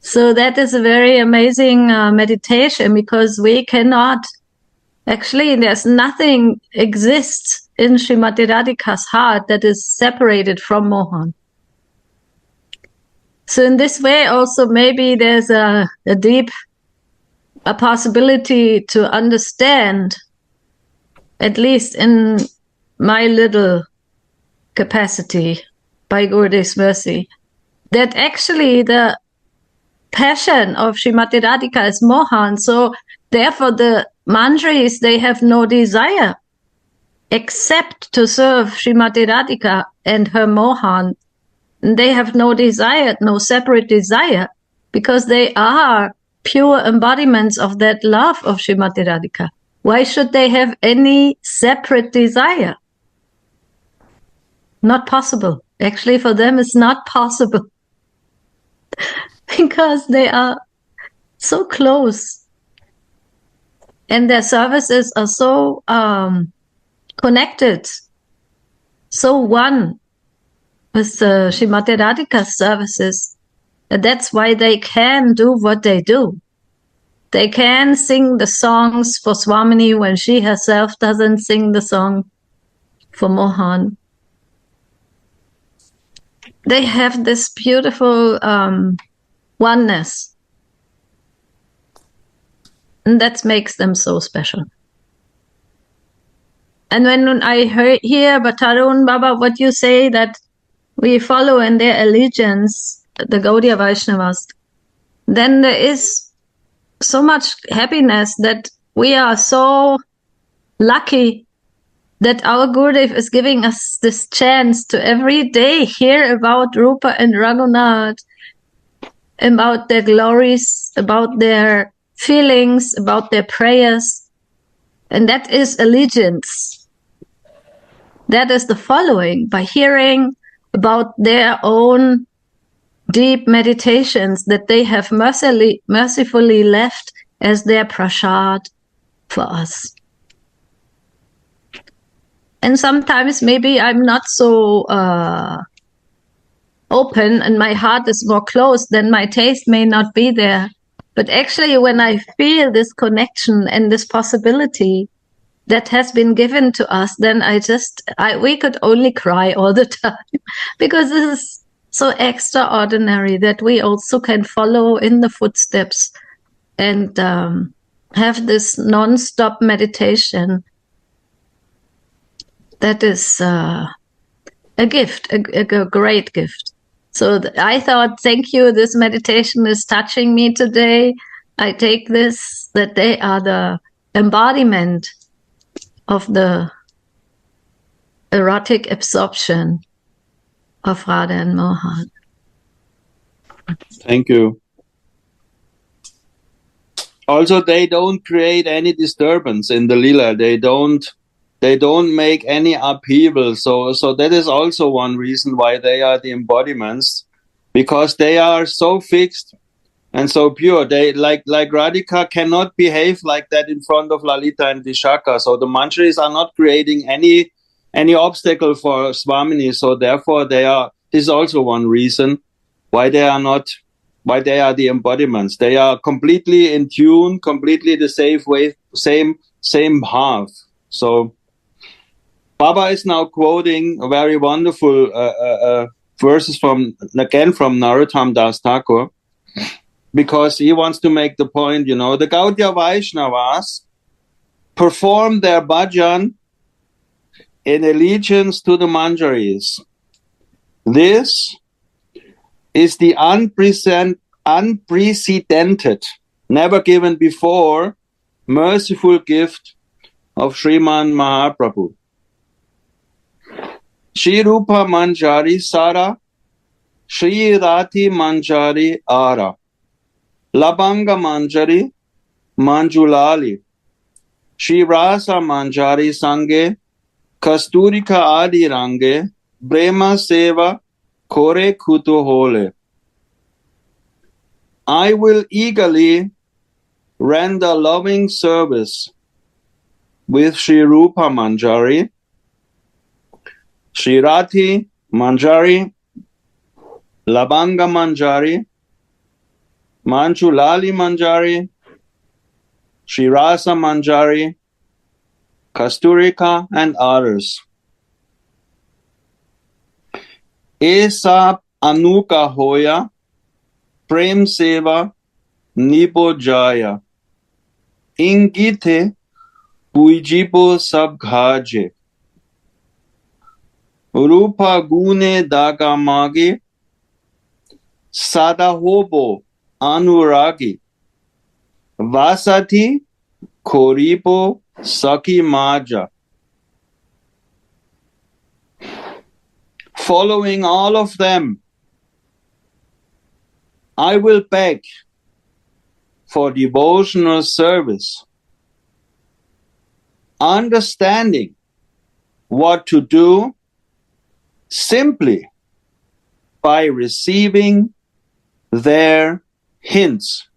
So that is a very amazing meditation, because we cannot, actually, there's nothing exists in Srimati Radhika's heart that is separated from Mohan. So in this way also, maybe there's a deep possibility to understand, at least in my little capacity, by Gurudev's mercy, that actually the passion of Srimati Radhika is Mohan. So therefore the Manjaris, they have no desire except to serve Srimati Radhika and her Mohan. They have no desire, no separate desire, because they are pure embodiments of that love of Srimati Radhika. Why should they have any separate desire? Not possible. Actually, for them, it's not possible. Because they are so close. And their services are so connected, so one with Srimati Radhika's services. And that's why they can do what they do. They can sing the songs for Swamini when she herself doesn't sing the song for Mohan. They have this beautiful oneness. And that makes them so special. And when I hear Tarun, Baba, what you say that we follow in their allegiance, the Gaudiya Vaishnavas, then there is so much happiness that we are so lucky that our Gurudev is giving us this chance to every day hear about Rupa and Raghunath, about their glories, about their feelings, about their prayers. And that is allegiance. That is the following, by hearing about their own deep meditations that they have mercifully left as their prasad for us. And sometimes maybe I'm not so open and my heart is more closed, then my taste may not be there. But actually, when I feel this connection and this possibility that has been given to us, then we could only cry all the time because this is so extraordinary that we also can follow in the footsteps and have this non-stop meditation. That is a gift, a great gift. So I thought, thank you, this meditation is touching me today. I take this, that they are the embodiment of the erotic absorption of Radha and Mohan. Thank you. Also, they don't create any disturbance in the lila. They don't make any upheaval. So that is also one reason why they are the embodiments, because they are so fixed and so pure. They like Radhika cannot behave like that in front of Lalita and Vishaka. So the Manjaris are not creating any obstacle for Swamini. So therefore this is also one reason why they are the embodiments. They are completely in tune, completely the same half. So Baba is now quoting a very wonderful verses from Narottam Das Thakur, because he wants to make the point, the Gaudiya Vaishnavas perform their bhajan in allegiance to the Manjaris. This is the unprecedented, never given before, merciful gift of Sriman Mahaprabhu. Shri Rupa Manjari Sara, Shri Rati Manjari Ara, Labanga Manjari Manjulali, Shri Rasa Manjari Sange, Kasturika Adi Range, Brema Seva, Kore Kutu Hole. I will eagerly render loving service with Shri Rupa Manjari, Shri Rati Manjari, Labanga Manjari, Manjulali Manjari, Shri Rasa Manjari, Kasturika, and others. Esa Anuka Hoya, Prem Seva, Nibo Jaya, Ingite Puijibo Sabghaje, Rupa Gune Dagamagi, Sadahobo Anuragi, Vasati Koribo Saki Maja. Following all of them, I will beg for devotional service, understanding what to do simply by receiving their hints.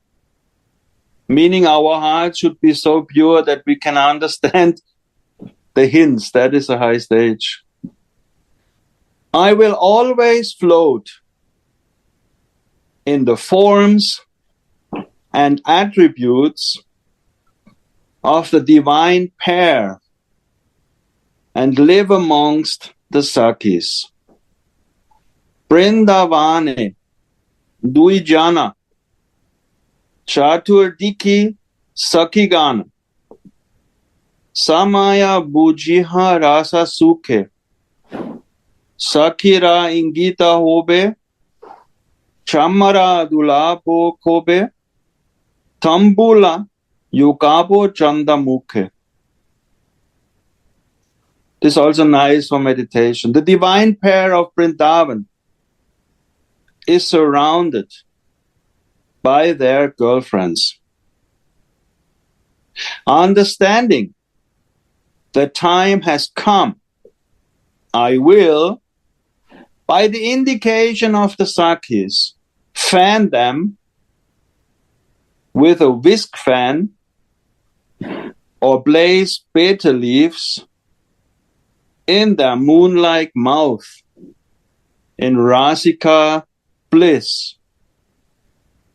Meaning our heart should be so pure that we can understand the hints. That is a high stage. I will always float in the forms and attributes of the divine pair and live amongst the Sakis. Brindavane, Duijana, Chaturdiki Sakigana, Samaya bujiha rasa sukhe. Sakira ingita hobe. Chamara dulabo kobe. Tambula yukabo chandamukhe. This is also nice for meditation. The divine pair of Vrindavan is surrounded by their girlfriends. Understanding the time has come, I will, by the indication of the Sakhis, fan them with a whisk fan or place betel leaves in their moon-like mouth in Rasika bliss.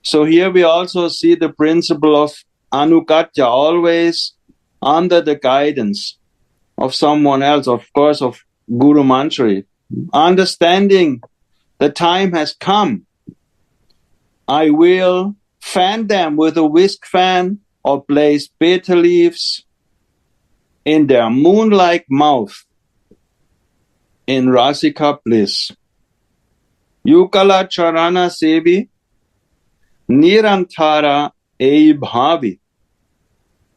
So here we also see the principle of Anugatya, always under the guidance of someone else, of course, of Guru Manjari. Understanding the time has come, I will fan them with a whisk fan or place betel leaves in their moon-like mouth in Rasika bliss. Yukala Charana Sevi Nirantara Ei Bhavi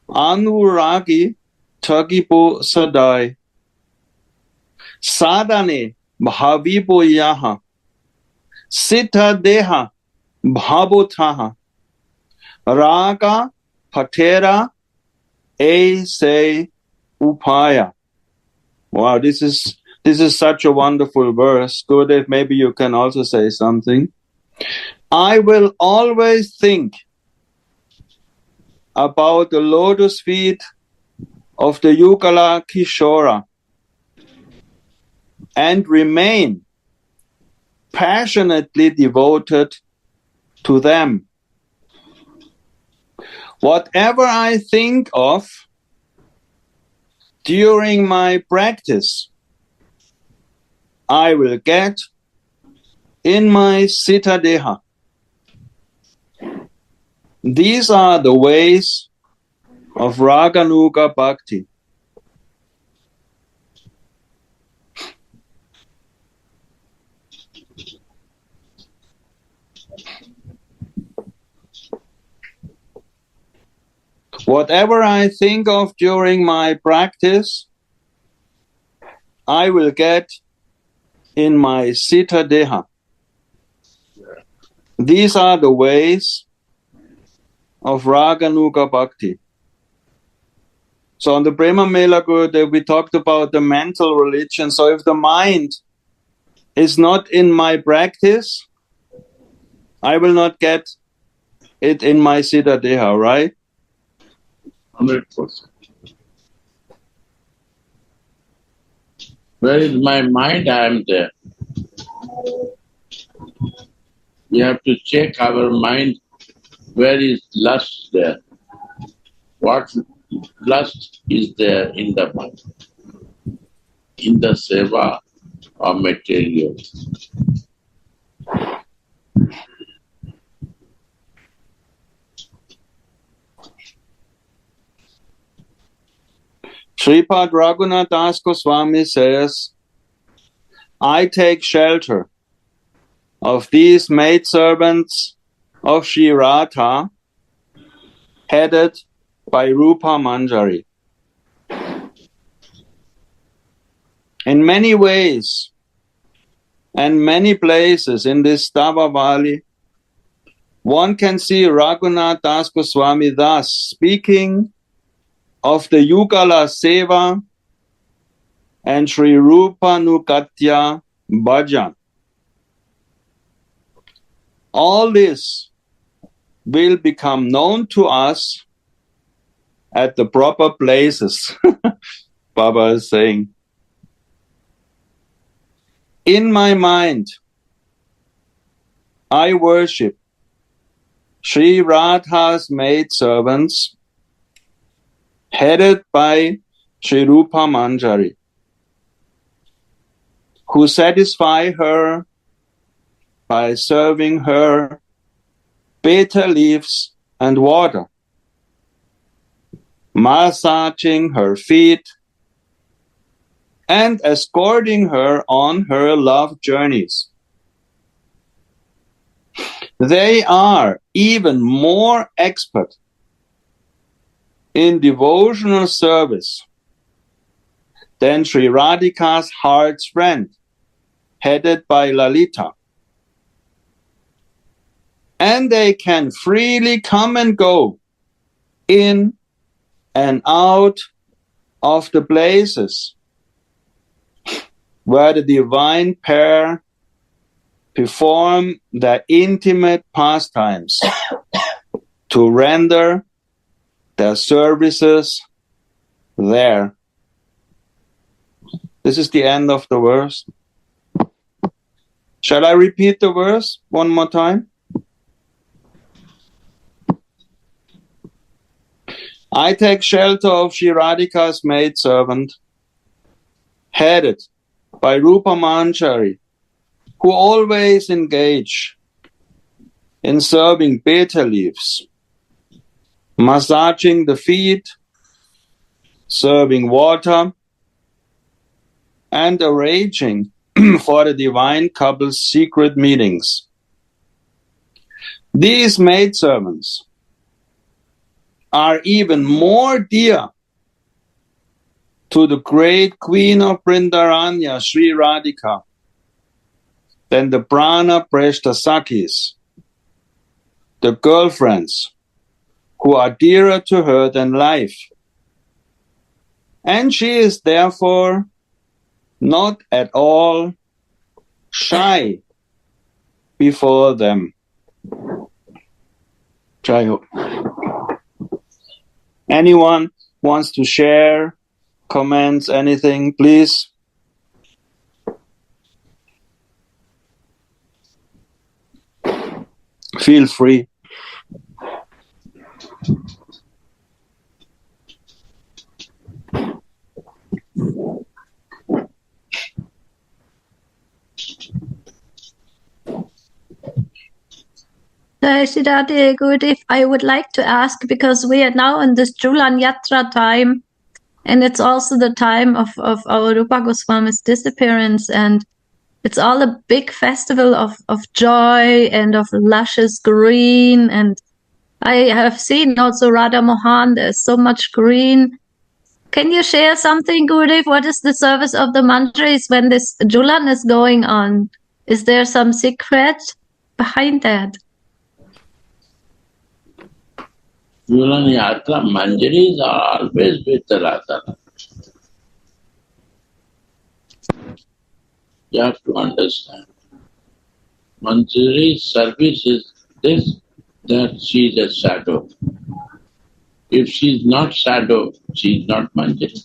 Anuragi Tagipo Sadai Sadane Bhavipo Yaha Sita Deha Bhabutaha Raga Patera Ei Se Upaya. Wow, this is such a wonderful verse. Gurudev, maybe you can also say something. I will always think about the lotus feet of the Yugala Kishora and remain passionately devoted to them. Whatever I think of during my practice, I will get in my Sitadeha. These are the ways of Raganuga Bhakti. Whatever I think of during my practice, I will get in my Sitadeha. These are the ways of Raganuga Bhakti. So on the Prema Mela Gurudev, we talked about the mental religion. So if the mind is not in my practice, I will not get it in my Sitadeha, right? 100%. Where is my mind? I am there. We have to check our mind. Where is lust there? What lust is there in the mind? In the seva of material. Sripad Raghunath Das Goswami says, I take shelter of these maidservants of Sri Radha, headed by Rupa Manjari. In many ways and many places in this Stava Valley, one can see Raghunath Das Goswami thus speaking of the Yugala Seva and Sri Rupa Nukatya Bhajan. All this will become known to us at the proper places, Baba is saying. In my mind, I worship Sri Radha's maidservants, headed by Sri Rupa Manjari, who satisfy her by serving her betel leaves and water. massaging her feet, and escorting her on her love journeys. They are even more expert in devotional service than Sri Radhika's heart's friend, headed by Lalita. And they can freely come and go in and out of the places where the divine pair perform their intimate pastimes to render their services there. This is the end of the verse. Shall I repeat the verse one more time? I take shelter of Sri Radhika's maidservant, headed by Rupa Manjari, who always engage in serving betel leaves, massaging the feet, serving water, and arranging for the divine couple's secret meetings. These maidservants are even more dear to the great queen of Vrindaranya, Sri Radhika, than the prana preshta sakis, the girlfriends who are dearer to her than life. And she is therefore not at all shy before them. Jai Ho. Anyone wants to share, comments, anything, please? Feel free. Shri good. If I would like to ask, because we are now in this Julan Yatra time, and it's also the time of our Rupa Goswami's disappearance, and it's all a big festival of joy and of luscious green. And I have seen also Radha Mohan, there's so much green. Can you share something, Gurudev? What is the service of the Manjaris when this Julan is going on? Is there some secret behind that? Julan Yatra, Manjaris are always with the Radha. You have to understand. Manjari's service is this, that she is a shadow. If she is not shadow, she is not Manjari.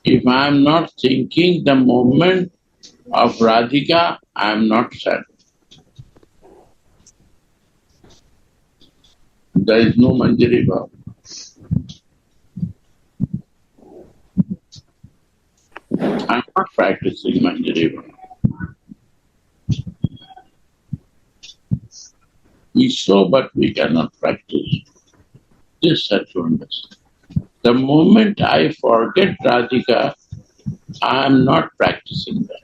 If I am not thinking the moment of Radhika, I am not shadow. There is no Manjari Bhava. I am not practicing Manjari Bhava. We show, but we cannot practice. This has to understand. The moment I forget Radhika, I am not practicing that.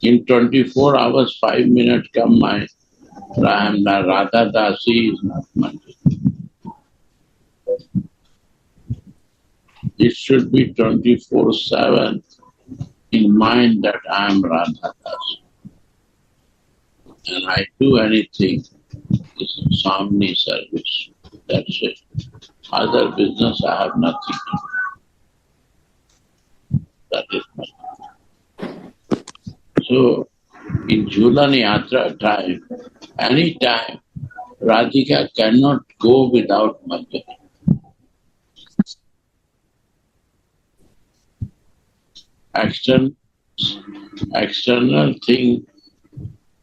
In 24 hours, 5 minutes come my Radha Dasi is not Manjari. It should be 24/7 in mind that I am Radha Dasi. And I do anything, it's a Samni service. That's it. Other business I have nothing to do. That is my. So, in Julan Yatra time, any time, Radhika cannot go without Manjari. External thing,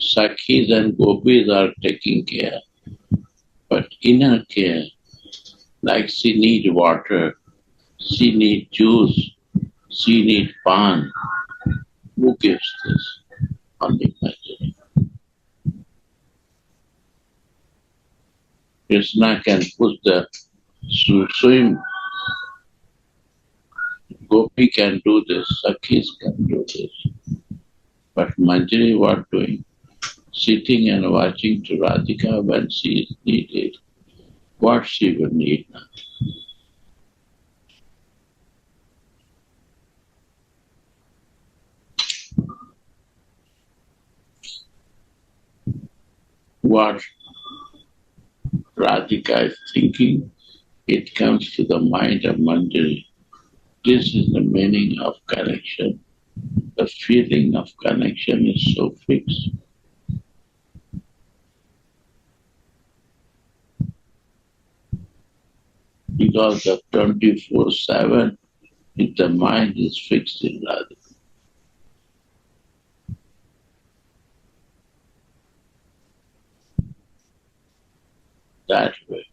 Sakhis and Gopis are taking care. But inner care, like she need water, she need juice, she need pan. Who gives this? Only Manjari. Krishna can push the swim. Gopi can do this. Sakhis can do this. But Manjari what doing? Sitting and watching to Radhika when she is needed. What she will need now. What Radhika is thinking, it comes to the mind of Manjari. This is the meaning of connection. The feeling of connection is so fixed. Because the 24/7, if the mind is fixed in Radha. That way,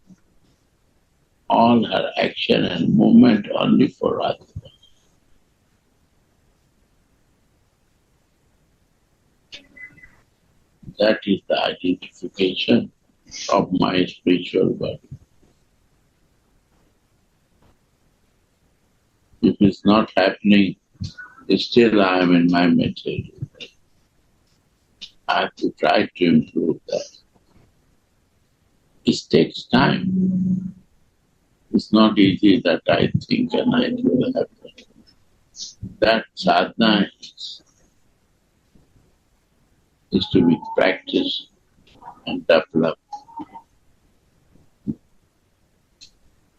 all her action and movement only for Radha. That is the identification of my spiritual body. If it's not happening, still I am in my material. I have to try to improve that. It takes time. It's not easy that I think and I will happen. That sadhana is to be practiced and developed.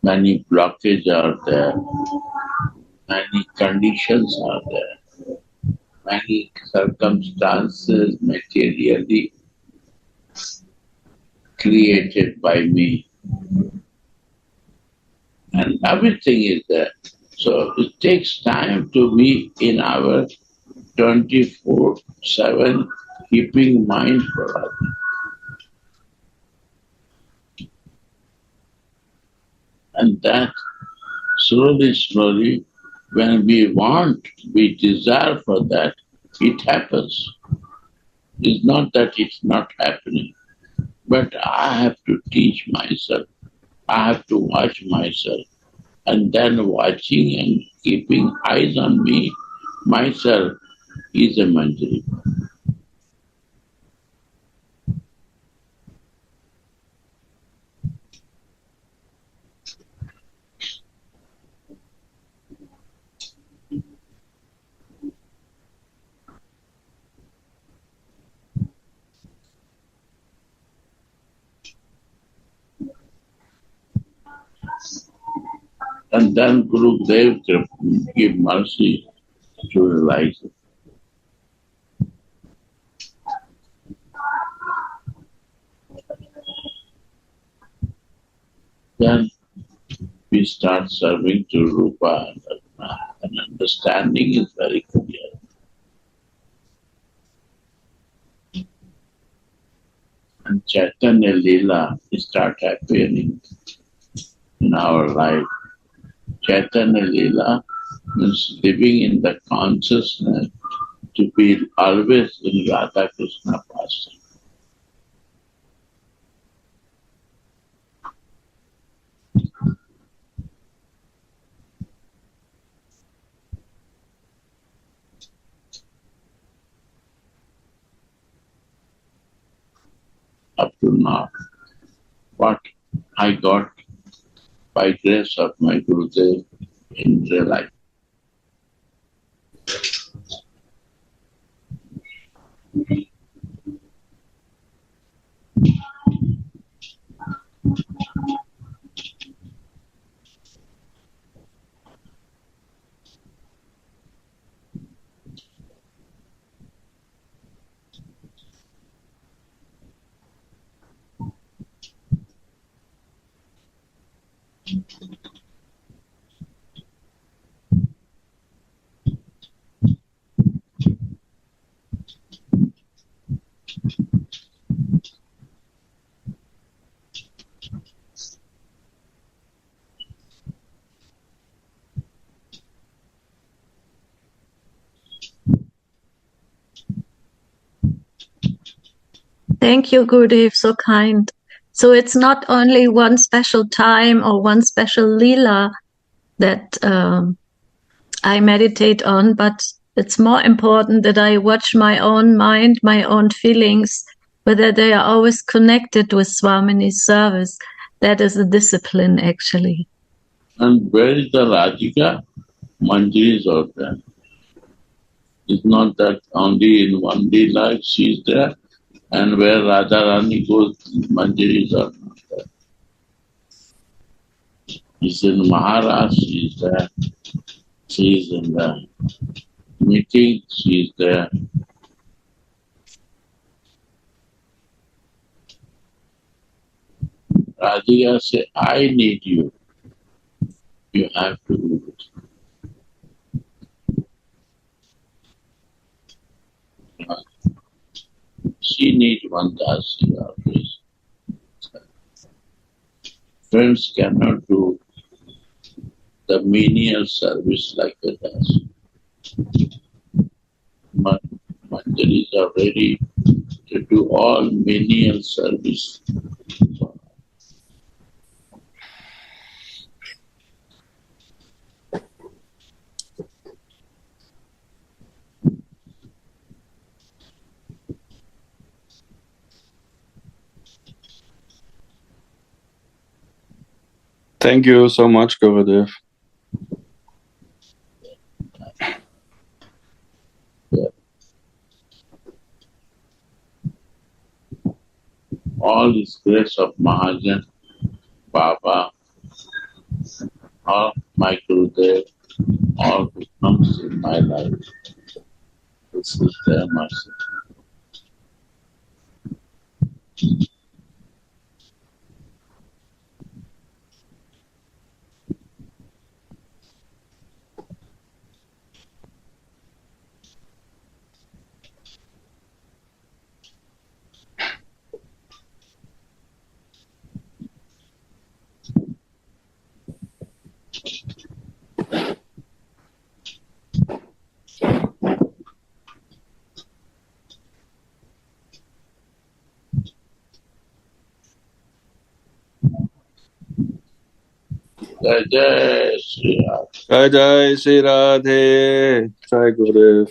Many blockages are there, many conditions are there, many circumstances materially created by me. And everything is there. So it takes time to be in our 24/7 keeping mind for us. And that slowly, when we want, we desire for that, it happens. It's not that it's not happening, but I have to teach myself. I have to watch myself. And then watching and keeping eyes on me, myself, is a Manjari. And then Guru Dev give mercy to realize it. Then we start serving to Rupa and understanding is very clear. And Chaitanya Leela start appearing in our life. Chaitanya Leela means living in the consciousness to be always in Radha Krishna pastime. Up to now, what I got by grace of my Gurudev in real life. Thank you, Gurudev, so kind. So it's not only one special time or one special lila that I meditate on, but it's more important that I watch my own mind, my own feelings, whether they are always connected with Swamini's service. That is a discipline, actually. And where is the Radhika? Manjari is out there. It's not that only in one day life she is there, and where Radha Rani goes, Manjari is out there. She's in Maharashtra, she is there. She is in the meeting, she is there. Radhika say, I need you. You have to do it. She needs one dasi always. Friends cannot do the menial service like a dasi. Manjaris are ready to do all menial service. Thank you so much, Gurudev. All is grace of Mahajan, Bhava, all my Gurudev, all who comes in my life. This is their mercy. Jai Jai Shri Radha. Jai Jai Shri Radhe. Jai Gurudev.